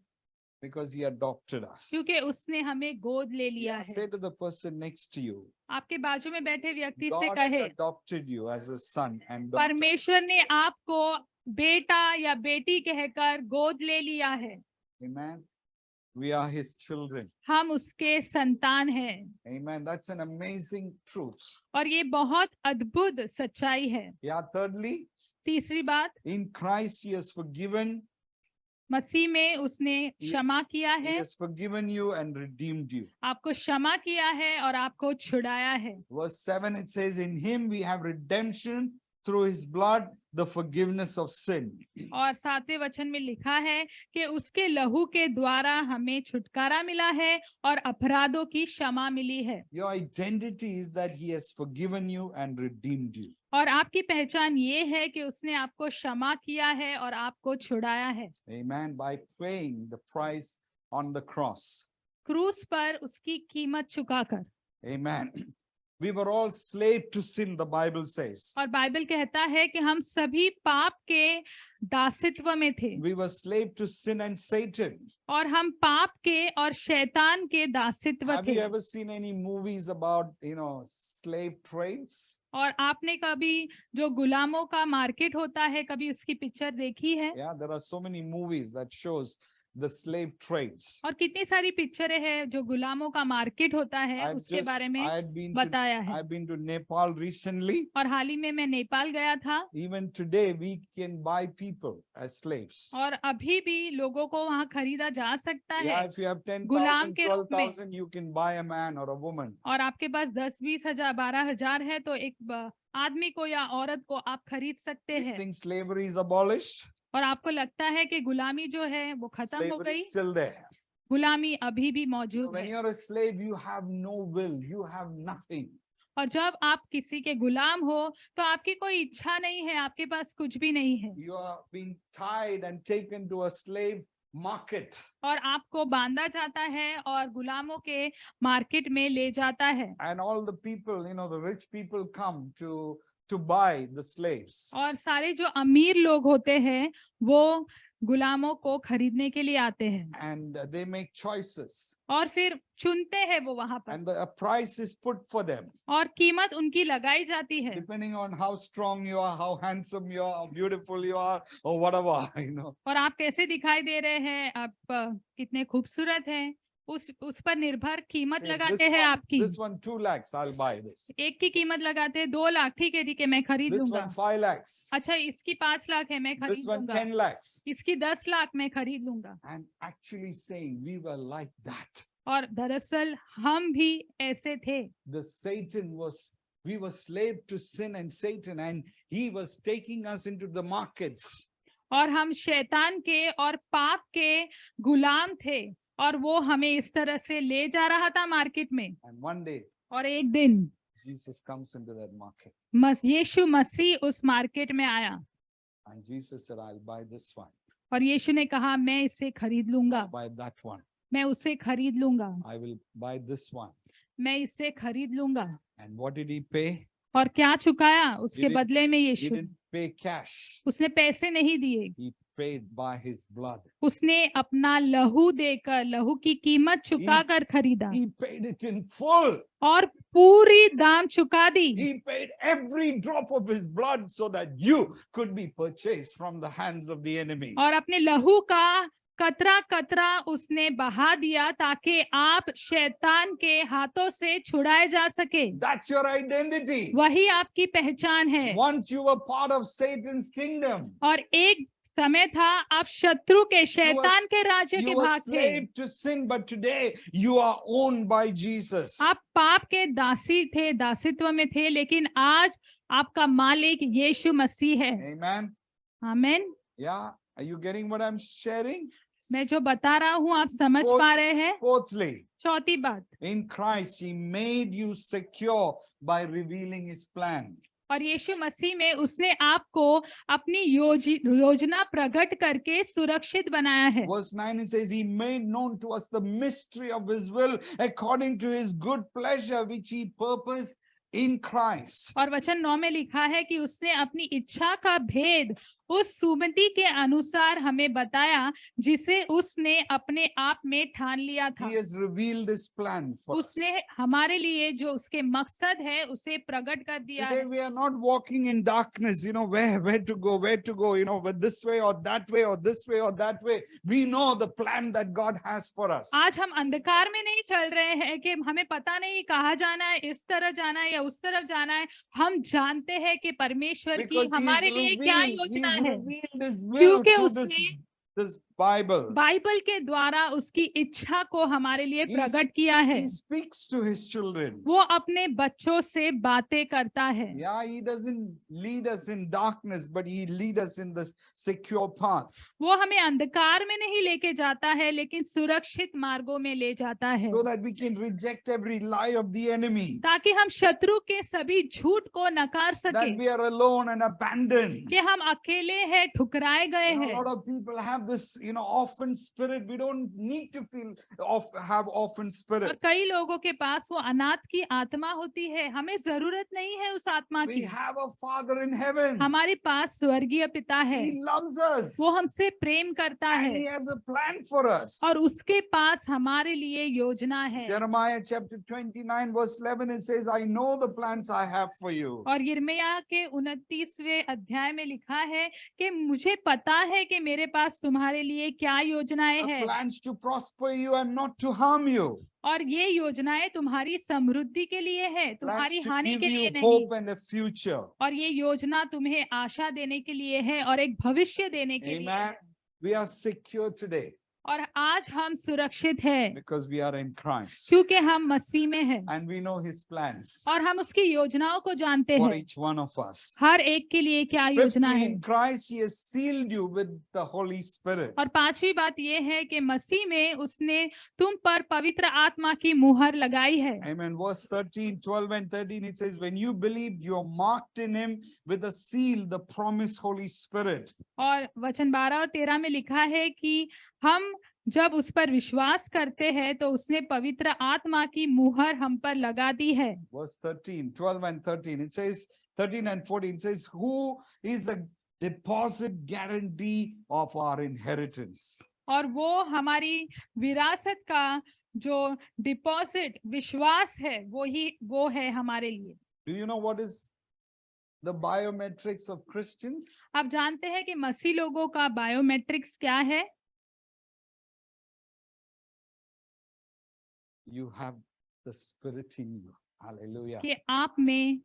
B: Because He adopted us.
A: क्योंकि उसने हमें गोद ले लिया है।
B: Say to the person next to you,
A: आपके बाजू में बैठे व्यक्ति से
B: God has
A: कहे,
B: adopted you as a son and daughter.
A: परमेश्वर ने आपको बेटा या बेटी कहकर गोद ले लिया है।
B: Amen. We are his children.
A: हम उसके संतान हैं।
B: Amen. That's an amazing truth.
A: और ये बहुत अद्भुत सच्चाई है।
B: Yeah, thirdly,
A: तीसरी बात,
B: in Christ he has forgiven.
A: मसीह में उसने क्षमा किया
B: He
A: है,
B: has forgiven you and redeemed you.
A: आपको क्षमा किया है और आपको छुड़ाया है।
B: Verse 7, it says, in him we have redemption through his blood, the forgiveness of sin.
A: और 7वें वचन में लिखा है कि उसके लहू के द्वारा हमें छुटकारा मिला है और अपराधों की क्षमा मिली है।
B: Your identity is that he has forgiven you and redeemed you.
A: और आपकी पहचान ये है कि उसने आपको क्षमा किया है और आपको छुड़ाया है।
B: Amen. By paying the price on the cross.
A: क्रूस पर उसकी कीमत चुकाकर।
B: Amen. We were all slave to sin, the Bible says.
A: और बाइबल कहता है कि हम सभी पाप के दासित्व में थे।
B: We were slave to sin and Satan.
A: और हम पाप के और शैतान के दासित्व
B: Have you
A: थे।
B: ever seen any movies about, slave trades?
A: और आपने कभी जो गुलामों का मार्केट होता है, कभी उसकी पिक्चर देखी है?
B: Yeah, there are so many movies that shows the slave trades.
A: और कितनी सारी पिक्चरें हैं जो गुलामों का मार्केट होता है उसके बारे में बताया है।
B: I've been to Nepal recently.
A: और हाल ही में मैं नेपाल गया था।
B: Even today we can buy people as slaves.
A: और अभी भी लोगों को वहाँ खरीदा जा सकता
B: Yeah,
A: है
B: if you have 10,000,
A: गुलाम के रूप में।
B: 12,000, you can buy a man or a woman.
A: और आपके पास 10-20 हजार 12 हजार है तो एक आदमी को या औरत को आप खरीद सकते
B: You
A: हैं।
B: think slavery is abolished?
A: और आपको लगता है कि गुलामी जो है वो खत्म हो
B: Slavery
A: गई?
B: is still there.
A: गुलामी अभी भी मौजूद
B: When
A: है।
B: you're a slave, you have no will, you have nothing.
A: और जब आप किसी के गुलाम हो तो आपकी कोई इच्छा नहीं है, आपके पास कुछ भी नहीं है।
B: You are being tied and taken to a slave market.
A: और आपको बांधा जाता है और गुलामों के मार्केट में ले जाता है।
B: And all the people, the rich people come to buy the slaves.
A: और सारे जो अमीर लोग होते हैं वो गुलामों को खरीदने के लिए आते हैं।
B: And they make choices.
A: और फिर चुनते हैं वो वहां पर।
B: And a price is put for them.
A: और कीमत उनकी लगाई जाती है।
B: Depending on how strong you are, how handsome you are, how beautiful you are, or whatever,
A: और आप कैसे दिखाई दे रहे हैं, आप कितने खूबसूरत हैं, उस पर निर्भर कीमत लगाते हैं आपकी।
B: This one 2 lakhs, I'll buy this.
A: एक की कीमत लगाते हैं 2 लाख, ठीक है ठीक है मैं खरीद
B: This
A: लूंगा।
B: one 5 lakhs.
A: अच्छा इसकी 5 लाख है मैं
B: This
A: खरीद
B: one
A: लूंगा।
B: 10 lakhs.
A: इसकी 10 लाख मैं खरीद लूंगा।
B: And actually saying we were like that.
A: और दरअसल हम भी ऐसे थे।
B: We were slave to sin and Satan, and he was taking us into the markets.
A: और हम शैतान के और पाप के गुलाम थे और वो हमें इस तरह से ले जा रहा था मार्केट में।
B: And one day,
A: और एक दिन
B: Jesus comes into that market.
A: यीशु मसीह उस मार्केट में आया।
B: And Jesus said, I'll buy this one.
A: और यीशु ने कहा मैं इसे खरीद लूंगा,
B: I'll buy that one.
A: मैं उसे खरीद लूंगा,
B: I will buy this one.
A: मैं इसे खरीद लूंगा।
B: And what did he pay?
A: और क्या चुकाया उसके
B: didn't-
A: बदले में
B: He
A: Yeshu?
B: didn't pay cash.
A: उसने पैसे नहीं दिए,
B: He paid by his blood.
A: उसने अपना लहू देकर, लहू की कीमत चुकाकर खरीदा
B: He paid it in full.
A: और पूरी दाम चुका दी।
B: He paid every drop of his blood so that you could be purchased from the hands of the enemy.
A: और अपने लहू का कतरा कतरा उसने बहा दिया ताकि आप शैतान के हाथों से छुड़ाए जा सके।
B: That's your identity.
A: वही आपकी पहचान है।
B: Once you were part of Satan's kingdom,
A: और एक समय था आप शत्रु के, शैतान के राज्य के
B: you were
A: भाग थे।
B: slave to sin, but today you are owned by Jesus.
A: आप पाप के दासी थे, दासित्व में थे, लेकिन आज आपका मालिक यीशु मसीह है।
B: Amen.
A: आमीन।
B: Yeah. Are you getting what I'm sharing?
A: मैं जो बता रहा हूँ आप समझ पा रहे हैं?
B: Fourthly,
A: चौथी बात,
B: in Christ, he made you secure by revealing his plan.
A: और यीशु मसीह में उसने आपको अपनी योजना प्रकट करके सुरक्षित बनाया है।
B: Verse 9, it says, he made known to us the mystery of his will according to his good pleasure, which he purposed in Christ.
A: और वचन 9 में लिखा है कि उसने अपनी इच्छा का भेद उस सुमति के अनुसार हमें बताया जिसे उसने अपने आप में ठान लिया था।
B: He has revealed his plan for us.
A: उसने हमारे लिए जो उसके मकसद है उसे प्रकट कर दिया
B: Today
A: है।
B: we are not walking in darkness, where to go, but this way or that way or this way or that way. We know the plan that God has for us.
A: आज हम अंधकार में नहीं चल रहे हैं कि हमें पता नहीं कहाँ जाना है, इस तरफ जाना है या उस तरफ जाना है। हम जानते हैं कि परमेश्वर की
B: Because
A: हमारे लिए क्या
B: he
A: योजना
B: has
A: है,
B: revealed his will
A: क्योंकि
B: through
A: उसने
B: this Bible.
A: बाइबल के द्वारा उसकी इच्छा को हमारे लिए
B: He
A: प्रकट किया है।
B: He speaks to his children.
A: वो अपने बच्चों से बातें करता है।
B: Yeah, he doesn't lead us in darkness, but he leads us in the secure path.
A: वो हमें अंधकार में नहीं लेके जाता है, लेकिन सुरक्षित मार्गों में ले जाता है,
B: So that we can reject every lie of the enemy.
A: ताकि हम शत्रु के सभी झूठ को नकार सके,
B: That we are alone and abandoned.
A: कि हम अकेले हैं, ठुकराए गए
B: A
A: हैं।
B: lot of people have this, orphan spirit. We don't need to have orphan
A: और
B: spirit.
A: कई लोगों के पास वो अनाथ की आत्मा होती है। हमें जरूरत नहीं है उस आत्मा
B: We
A: की।
B: have a Father in heaven.
A: हमारे पास स्वर्गीय पिता है,
B: He loves us.
A: वो हमसे प्रेम करता
B: And
A: है
B: he has a plan for us.
A: और उसके पास हमारे लिए योजना है।
B: Jeremiah chapter 29 verse 11, it says, I know the plans I have for you.
A: और यिर्मयाह के 29वें अध्याय में लिखा है कि मुझे पता है कि मेरे पास तुम्हारे लिए क्या योजनाएं
B: The
A: हैं,
B: plans to prosper you and not to harm you.
A: और ये योजनाएं तुम्हारी समृद्धि के लिए है,
B: Plans
A: तुम्हारी
B: to
A: हानि
B: give
A: के लिए
B: you
A: नहीं।
B: hope and a future.
A: और ये योजना तुम्हें आशा देने के लिए है और एक भविष्य देने के लिए
B: Amen.
A: है।
B: We are secure today
A: और आज हम सुरक्षित हैं
B: because we are in Christ.
A: क्योंकि हम मसीह में हैं
B: And we know his plans
A: और हम उसकी योजनाओं को जानते
B: for
A: हैं,
B: each one of us.
A: हर एक के लिए क्या योजना
B: Fifthly,
A: है।
B: in Christ, he has sealed you with the Holy Spirit.
A: और पांचवी बात यह है कि मसीह में उसने तुम पर पवित्र आत्मा की मुहर लगाई है।
B: Amen. Verse 13, 12 and 13, it says, when you believed, you are marked in him with a seal, the promised Holy Spirit.
A: और वचन 12 और 13 में लिखा है कि हम जब उस पर विश्वास करते हैं तो उसने पवित्र आत्मा की मुहर हम पर लगा दी है।
B: Verse 13, 12 and 13, it says, 13 and 14, it says, who is the deposit guarantee of our inheritance?
A: और वो हमारी विरासत का जो डिपॉजिट विश्वास है वो है हमारे लिए।
B: Do you know what is the biometrics of Christians?
A: आप जानते हैं कि मसीह लोगों का बायोमेट्रिक्स क्या है?
B: You have the Spirit in you. Hallelujah.
A: कि आप में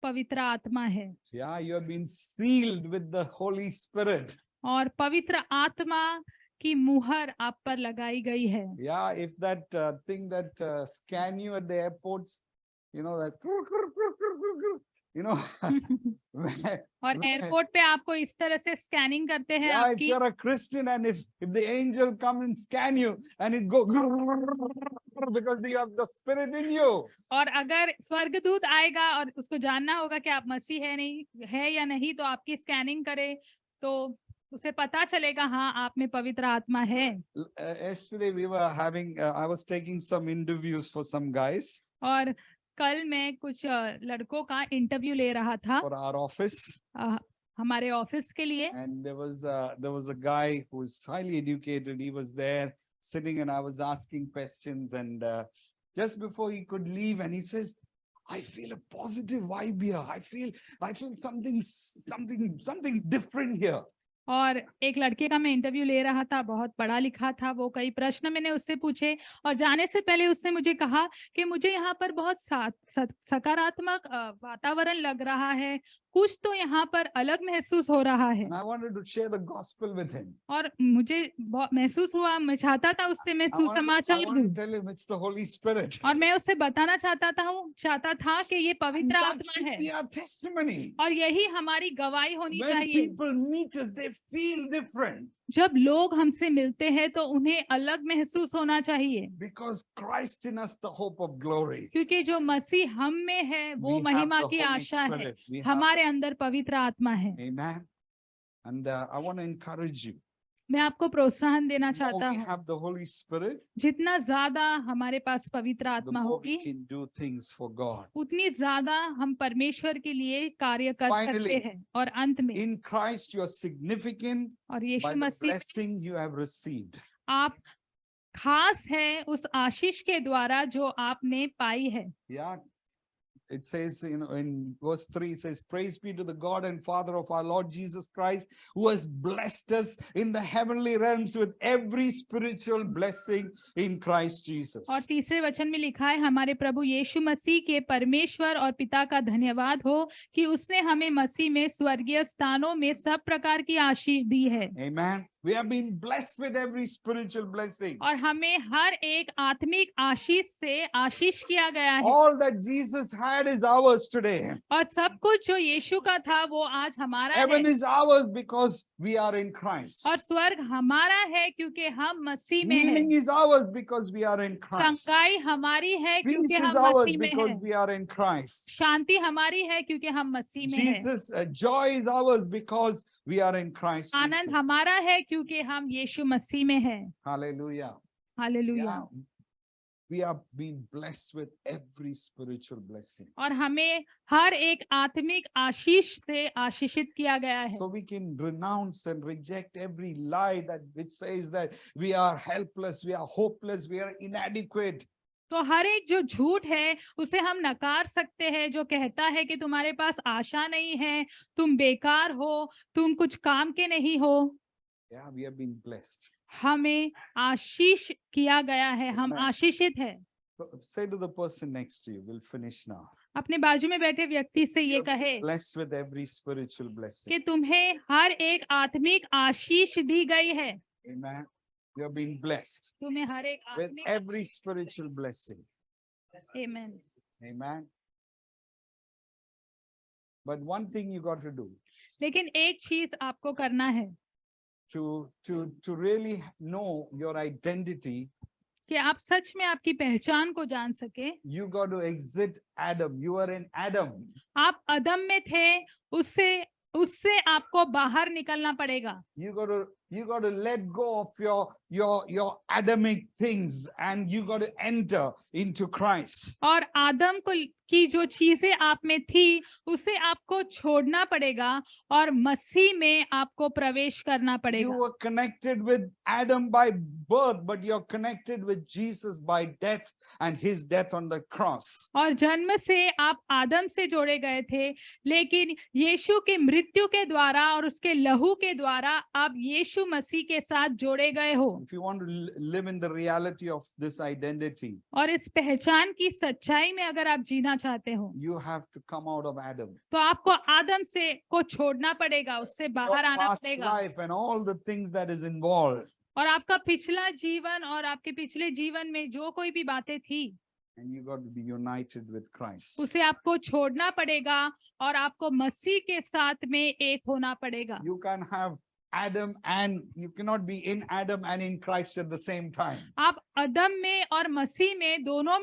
A: पवित्र आत्मा है
B: Yeah, you have been sealed with the Holy Spirit.
A: और pavitra आत्मा की मुहर आप पर लगाई गई है।
B: Yeah, if that thing that scan you at the airports, that,
A: और एयरपोर्ट पे आपको इस तरह से स्कैनिंग करते हैं
B: yeah, if
A: आपकी।
B: you're a Christian and if the angel come and scan you and it go because you have the Spirit in you.
A: और अगर स्वर्गदूत आएगा और उसको जानना होगा कि आप मसीह है या नहीं, तो आपकी स्कैनिंग करे तो उसे पता चलेगा हाँ आप में पवित्र आत्मा है।
B: Yesterday we were having, I was taking some interviews for some guys.
A: और कल मैं कुछ लड़कों का इंटरव्यू ले रहा था
B: for our office.
A: हमारे ऑफिस के लिए।
B: And there was a guy who's highly educated. He was there sitting and I was asking questions and just before he could leave and he says, I feel a positive vibe here. I feel something different here.
A: और एक लड़के का मैं interview ले रहा था, बहुत पढ़ा लिखा था वो। कई प्रश्न मैंने उससे पूछे और जाने से पहले उसने मुझे कहा कि मुझे यहाँ पर बहुत सकारात्मक वातावरण लग रहा है, कुछ तो यहाँ पर अलग महसूस हो रहा है।
B: And I wanted to share the gospel with him.
A: और मुझे महसूस हुआ, मैं चाहता था उससे मैं सुसमाचार दूं।
B: Tell him it's the Holy Spirit.
A: और मैं उससे बताना चाहता था कि ये पवित्र आत्मा है।
B: Be our testimony.
A: और यही हमारी गवाही होनी
B: When
A: चाहिए।
B: people meet us, they feel different.
A: जब लोग हमसे मिलते हैं तो उन्हें अलग महसूस होना चाहिए।
B: Because Christ in us, the hope of glory.
A: क्योंकि जो मसीह हम में है वो महिमा की आशा है, हमारे अंदर पवित्र आत्मा है।
B: Amen. And I want to encourage you.
A: मैं आपको प्रोत्साहन देना
B: The
A: चाहता
B: more we
A: हूँ,
B: have the Holy Spirit,
A: जितना ज्यादा हमारे पास पवित्र
B: the
A: आत्मा
B: more we
A: होगी,
B: can do things for God.
A: उतनी ज्यादा हम परमेश्वर के लिए कार्य कर सकते
B: Finally,
A: हैं। और अंत में,
B: in Christ, you are significant
A: और
B: by
A: यीशु
B: the
A: मसीह में
B: blessing you have received.
A: आप खास है उस आशीष के द्वारा जो आपने पाई है।
B: Yeah. It says, in verse 3, it says, Praise be to the God and Father of our Lord Jesus Christ, who has blessed us in the heavenly realms with every spiritual blessing in Christ Jesus.
A: और तीसरे वचन में लिखा है, हमारे प्रभु यीशु मसीह के परमेश्वर और पिता का धन्यवाद हो कि उसने हमें मसीह में स्वर्गीय स्थानों में सब प्रकार की आशीष दी है।
B: Amen. We have been blessed with every spiritual blessing.
A: और हमें हर एक आत्मिक आशीष से आशीष किया गया है।
B: All that Jesus had is ours today.
A: और सब कुछ जो यीशु का था वो आज हमारा है।
B: Heaven is ours because we are in Christ.
A: और स्वर्ग हमारा है क्योंकि हम मसीह में हैं।
B: Healing is ours because we are in Christ.
A: चंगाई हमारी है
B: Peace
A: क्योंकि
B: is
A: हम
B: ours
A: मसीह में
B: because
A: हैं।
B: we are in Christ.
A: शांति हमारी है क्योंकि हम मसीह में हैं।
B: Jesus, joy is ours because we are in Christ
A: Anand
B: Jesus.
A: हमारा है क्योंकि हम यीशु मसीह में हैं।
B: Hallelujah.
A: Hallelujah.
B: Yeah. We are being blessed with every spiritual blessing.
A: और हमें हर एक आत्मिक आशीष से आशीषित किया गया है।
B: So we can renounce and reject every lie that which says that we are helpless, we are hopeless, we are inadequate.
A: तो हर एक जो झूठ है उसे हम नकार सकते हैं, जो कहता है कि तुम्हारे पास आशा नहीं है, तुम बेकार हो, तुम कुछ काम के नहीं हो।
B: Yeah, we have been blessed.
A: हमें आशीष किया गया है, हम
B: Amen.
A: आशीषित है।
B: So say to the person next to you, we'll finish now.
A: अपने बाजू में बैठे व्यक्ति से ये
B: You're
A: कहे
B: blessed with every spiritual blessing.
A: कि तुम्हें हर एक आत्मिक आशीष दी गई है।
B: Amen. You're being blessed
A: तुम्हें हर एक
B: with
A: आत्मिक
B: every spiritual blessing.
A: Amen.
B: Amen. But one thing you got to do
A: लेकिन एक चीज आपको करना है
B: to really know your identity,
A: कि आप सच में आपकी पहचान को जान सके।
B: you got to exit Adam. You are in Adam.
A: आप अदम में थे, उससे आपको बाहर निकलना पड़ेगा।
B: You got to let go of your Adamic things and you got to enter into Christ.
A: और आदम की जो चीजें आप में थी उसे आपको छोड़ना पड़ेगा और मसीह में आपको प्रवेश करना
B: You
A: पड़ेगा।
B: were connected with Adam by birth, but you're connected with Jesus by death and his death on the cross.
A: और जन्म से आप आदम से जोड़े गए थे, लेकिन यीशु के मृत्यु के द्वारा और उसके लहू के द्वारा आप यीशु मसीह के साथ जोड़े गए हो।
B: If you want to live in the reality of this identity,
A: और इस पहचान की सच्चाई में अगर आप जीना चाहते हो,
B: you have to come out of Adam.
A: तो आपको आदम से को छोड़ना पड़ेगा, उससे
B: Your
A: बाहर आना
B: past
A: पड़ेगा।
B: life and all the things that is involved.
A: और आपका पिछला जीवन और आपके पिछले जीवन में जो कोई भी बातें थी,
B: And you got to be united with Christ.
A: उसे आपको छोड़ना पड़ेगा और आपको मसीह के साथ में एक होना पड़ेगा।
B: You can have Adam and you cannot be in Adam and in Christ at the same time.
A: आप अदम में और मसीह में दोनों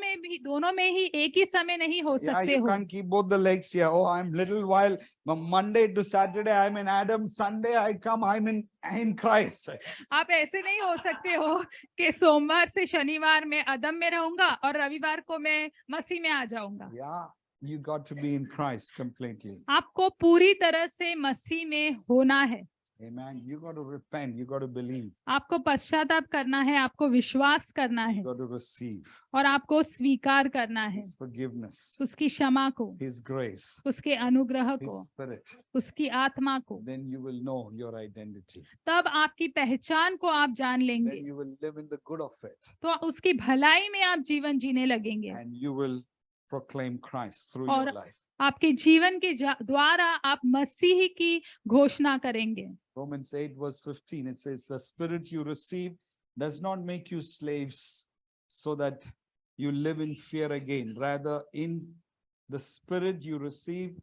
A: में ही एक ही समय नहीं हो
B: Yeah,
A: सकते
B: you
A: हो।
B: can't keep both the legs here. Oh, I'm little while Monday to Saturday I'm in Adam. Sunday I come I'm in Christ.
A: आप ऐसे नहीं हो सकते हो कि सोमवार से शनिवार में अदम में रहूंगा और रविवार को मैं मसीह में आ जाऊंगा।
B: Yeah, you got to be in Christ completely.
A: आपको पूरी तरह से मसीह में होना है।
B: Amen. You got to repent. You got to believe.
A: आपको पश्चाताप करना है, आपको विश्वास करना है
B: You got to receive
A: और आपको स्वीकार करना है
B: His forgiveness,
A: उसकी क्षमा को,
B: His grace,
A: उसके अनुग्रह को,
B: His Spirit.
A: उसकी आत्मा को।
B: Then you will know your identity.
A: तब आपकी पहचान को आप जान लेंगे,
B: Then you will live in the good of it.
A: तो उसकी भलाई में आप जीवन जीने लगेंगे
B: And you will proclaim Christ through
A: और
B: your life.
A: आपके जीवन के द्वारा आप मसीह की घोषणा करेंगे।
B: Romans 8 verse 15, it says, the spirit you receive does not make you slaves so that you live in fear again. Rather, in the spirit you receive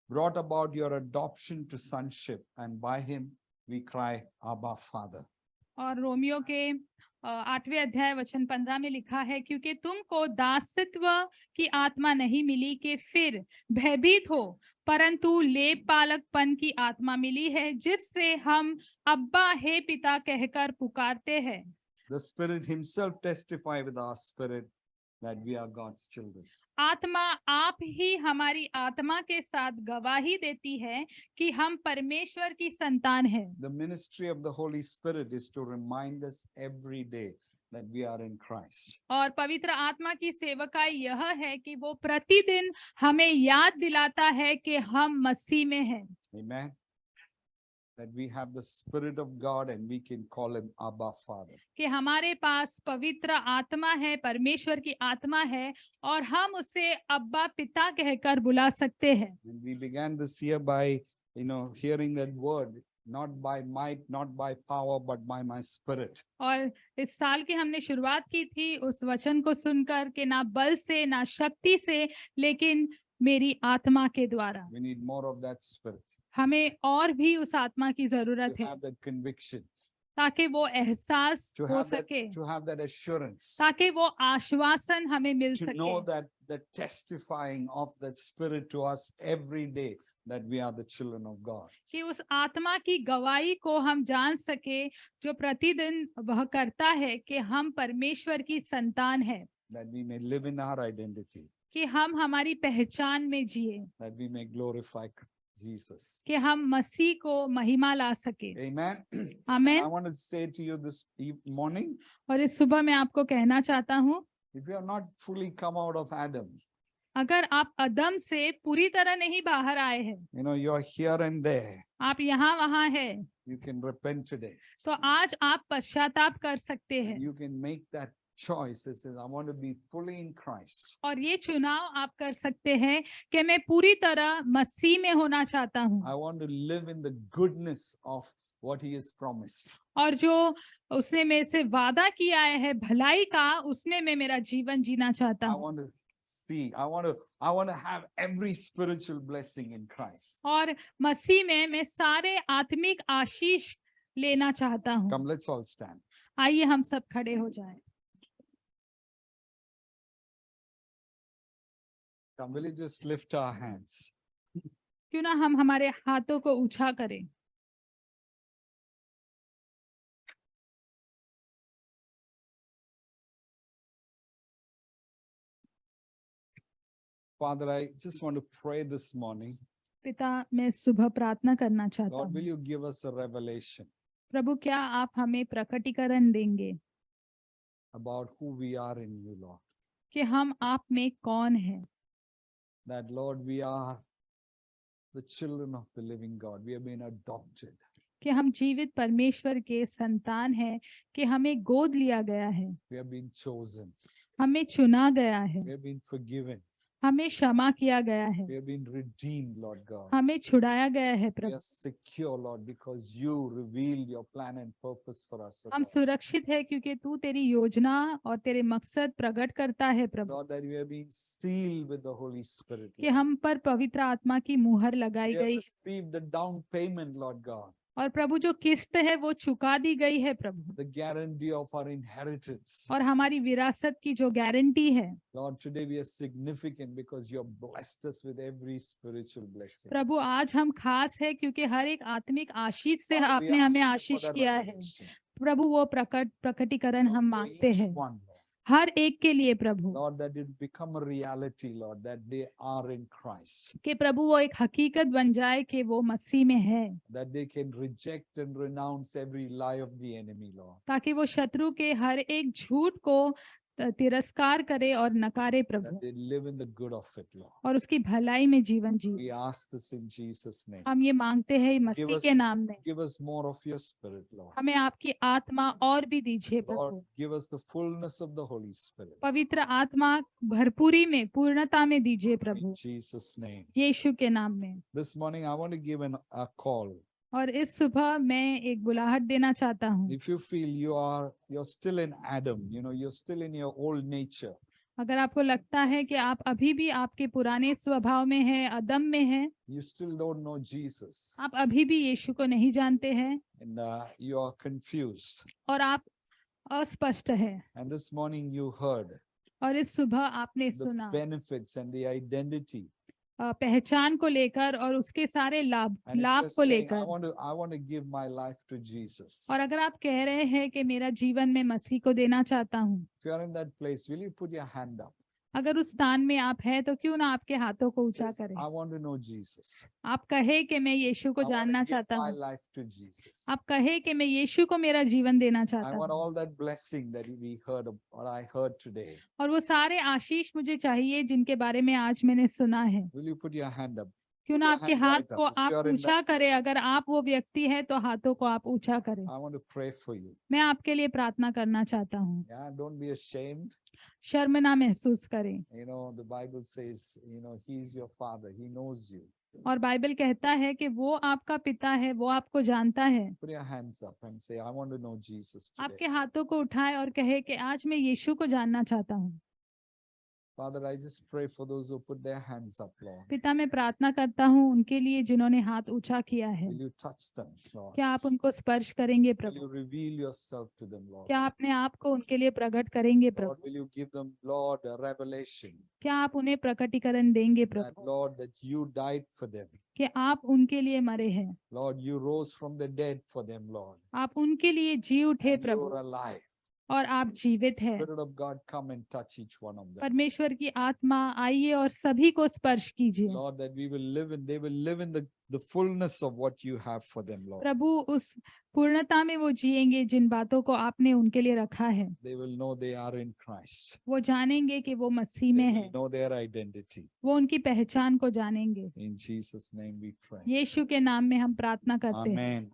B: brought about your adoption to sonship, and by him we cry, Abba, Father.
A: और Romeo के 8वें अध्याय वचन 15 में लिखा है, क्योंकि तुमको दासत्व की आत्मा नहीं मिली कि फिर भयभीत हो, परंतु लेप पालकपन की आत्मा मिली है, जिससे हम अब्बा हे पिता कहकर पुकारते हैं।
B: The Spirit Himself testify with our spirit that we are God's children.
A: आत्मा आप ही हमारी आत्मा के साथ गवाही देती है कि हम परमेश्वर की संतान हैं।
B: The ministry of the Holy Spirit is to remind us every day that we are in Christ.
A: और पवित्र आत्मा की सेवकाई यह है कि वो प्रतिदिन हमें याद दिलाता है कि हम मसीह में हैं।
B: Amen. That we have the Spirit of God and we can call Him Abba Father.
A: कि हमारे पास पवित्र आत्मा है, परमेश्वर की आत्मा है, और हम उसे अब्बा पिता कहकर बुला सकते हैं।
B: And we began this year by, hearing that word, not by might, not by power, but by my Spirit.
A: और इस साल की हमने शुरुआत की थी उस वचन को सुनकर कि ना बल से ना शक्ति से, लेकिन मेरी आत्मा के द्वारा।
B: We need more of that Spirit.
A: हमें और भी उस आत्मा की जरूरत
B: To
A: है
B: have that conviction,
A: ताकि वो एहसास
B: to
A: हो
B: have that,
A: सके,
B: to have that assurance,
A: ताकि वो आश्वासन हमें मिल
B: to
A: सके,
B: know that the testifying of that Spirit to us every day that we are the children of God.
A: कि उस आत्मा की गवाही को हम जान सके जो प्रतिदिन वह करता है कि हम परमेश्वर की संतान हैं,
B: That we may live in our identity,
A: कि हम हमारी पहचान में जिए,
B: that we may glorify Jesus.
A: कि हम मसीह को महिमा ला सके।
B: Amen.
A: आमीन।
B: I want to say to you this morning,
A: और इस सुबह मैं आपको कहना चाहता हूँ,
B: if you are not fully come out of Adam,
A: अगर आप अदम से पूरी तरह नहीं बाहर आए हैं,
B: you are here and there,
A: आप यहाँ वहाँ हैं,
B: you can repent today.
A: तो आज आप पश्चाताप कर सकते हैं
B: You can make that choice. It says, I want to be fully in Christ.
A: और ये चुनाव आप कर सकते हैं कि मैं पूरी तरह मसीह में होना चाहता हूँ,
B: I want to live in the goodness of what He has promised.
A: और जो उसने मेरे से वादा किया है भलाई का, उसमें मैं मेरा जीवन जीना चाहता
B: I
A: हूँ।
B: want to see, I want to have every spiritual blessing in Christ.
A: और मसीह में मैं सारे आत्मिक आशीष लेना चाहता हूँ।
B: Come, let's all stand.
A: आइए हम सब खड़े हो जाएं।
B: Come, will you just lift our hands?
A: क्यों ना हम हमारे हाथों को ऊंचा करें।
B: Father, I just want to pray this morning.
A: पिता, मैं सुबह प्रार्थना करना चाहता
B: Lord, will
A: हूँ।
B: you give us a revelation
A: प्रभु, क्या आप हमें प्रकटीकरण देंगे
B: about who we are in you, Lord?
A: कि हम आप में कौन हैं?
B: That, Lord, we are the children of the living God. We have been adopted.
A: कि हम जीवित परमेश्वर के संतान हैं, कि हमें गोद लिया गया है,
B: We have been chosen.
A: हमें चुना गया है,
B: We have been forgiven.
A: हमें क्षमा किया गया है,
B: We have been redeemed, Lord God.
A: हमें छुड़ाया गया है।
B: We
A: Prabhu,
B: are secure, Lord, because you revealed your plan and purpose for us.
A: हम सुरक्षित है क्योंकि तू तेरी योजना और तेरे मकसद प्रकट करता है। प्रभु,
B: Lord, that we have been sealed with the Holy Spirit.
A: कि हम पर पवित्र आत्मा की मुहर लगाई
B: We have
A: गई,
B: received the down payment, Lord God,
A: और प्रभु जो किस्त है वो चुका दी गई है। प्रभु,
B: the guarantee of our inheritance.
A: और हमारी विरासत की जो गारंटी है।
B: Lord, today we are significant because you have blessed us with every spiritual blessing.
A: प्रभु, आज हम खास है क्योंकि हर एक आत्मिक आशीष से
B: Lord, we
A: आपने
B: ask
A: हमें
B: you for
A: आशीष
B: that
A: किया है।
B: revelation.
A: प्रभु, वो प्रकटीकरण हम
B: For
A: मांगते
B: each
A: हैं
B: one, Lord.
A: हर एक के लिए। प्रभु,
B: Lord, that it become a reality, Lord, that they are in Christ,
A: कि प्रभु वो एक हकीकत बन जाए कि वो मसीह में है,
B: that they can reject and renounce every lie of the enemy, Lord.
A: ताकि वो शत्रु के हर एक झूठ को तिरस्कार करे और नकारे। प्रभु,
B: That they live in the good of it, Lord.
A: और उसकी भलाई में जीवन जिए।
B: We ask this in Jesus' name.
A: हम ये मांगते हैं मसीह
B: us-
A: के नाम में।
B: Give us more of your Spirit, Lord.
A: हमें आपकी आत्मा और भी दीजिए।
B: Lord,
A: Prabhu,
B: give us the fullness of the Holy Spirit.
A: पवित्र आत्मा भरपूरी में, पूर्णता में दीजिए।
B: In
A: Prabhu,
B: Jesus' name.
A: यीशु के नाम में।
B: This morning, I want to give a call.
A: और इस सुबह मैं एक बुलाहट देना चाहता हूँ।
B: If you feel you're still in Adam, you're still in your old nature.
A: अगर आपको लगता है कि आप अभी भी आपके पुराने स्वभाव में हैं, अदम में हैं,
B: you still don't know Jesus,
A: आप अभी भी यीशु को नहीं जानते हैं
B: and you are confused.
A: और आप अस्पष्ट हैं,
B: And this morning you heard
A: और इस सुबह आपने
B: the
A: सुना
B: benefits and the identity.
A: पहचान को लेकर और उसके सारे लाभ
B: And if
A: लाभ
B: you're
A: को
B: saying,
A: लेकर,
B: I want to give my life to Jesus.
A: और अगर आप कह रहे हैं कि मेरा जीवन मैं मसीह को देना चाहता हूँ,
B: If you're in that place, will you put your hand up?
A: अगर उस स्थान में आप हैं तो क्यों ना आपके हाथों को ऊंचा
B: Says,
A: करें।
B: I want to know Jesus.
A: आप कहे कि मैं यीशु को
B: I want
A: जानना
B: to give
A: चाहता
B: my
A: हूँ,
B: life to Jesus.
A: आप कहे कि मैं यीशु को मेरा जीवन देना
B: I
A: चाहता
B: want
A: हूँ,
B: all that blessing that we heard of, or I heard today.
A: और वो सारे आशीष मुझे चाहिए जिनके बारे में आज मैंने सुना है।
B: Will you put your hand up?
A: क्यों
B: Put
A: ना
B: your
A: आपके
B: hand
A: हाथ
B: right up.
A: को
B: If
A: आप
B: you're in
A: ऊंचा
B: that
A: करें,
B: place,
A: अगर आप वो व्यक्ति है तो हाथों को आप ऊंचा करें।
B: I want to pray for you.
A: मैं आपके लिए प्रार्थना करना चाहता हूँ,
B: Yeah, don't be ashamed.
A: शर्म ना महसूस करें।
B: You know, the Bible says, He's your father. He knows you.
A: और बाइबल कहता है कि वो आपका पिता है, वो आपको जानता है।
B: Put your hands up and say, I want to know Jesus
A: आपके
B: today.
A: हाथों को उठाए और कहे कि आज मैं यीशु को जानना चाहता हूँ।
B: Father, I just pray for those who put their hands up, Lord.
A: पिता, मैं प्रार्थना करता हूँ उनके लिए जिन्होंने हाथ ऊंचा किया है।
B: Will you touch them, Lord?
A: क्या आप उनको स्पर्श करेंगे
B: Will
A: Prabhu?
B: you reveal yourself to them, Lord?
A: क्या अपने आप को उनके लिए प्रकट करेंगे
B: Lord,
A: Prabhu?
B: will you give them, Lord, a revelation
A: क्या आप उन्हें प्रकटीकरण देंगे
B: that,
A: Prabhu
B: Lord, that you died for them.
A: कि आप उनके लिए मरे हैं,
B: Lord, you rose from the dead for them, Lord.
A: आप उनके लिए जी उठे
B: And
A: प्रभु,
B: you're alive.
A: और आप जीवित हैं।
B: Spirit of God, come and touch each one of them.
A: परमेश्वर की आत्मा आइए और सभी को स्पर्श कीजिए
B: Lord, that we will live in, they will live in the fullness of what you have for them, Lord.
A: प्रभु। उस पूर्णता में वो जिएंगे जिन बातों को आपने उनके लिए रखा है।
B: They will know they are in Christ.
A: वो जानेंगे कि वो मसीह
B: They
A: में
B: will
A: है,
B: know their identity.
A: वो उनकी पहचान को जानेंगे।
B: In Jesus' name we pray.
A: यीशु के नाम में हम प्रार्थना करते हैं।
B: Amen.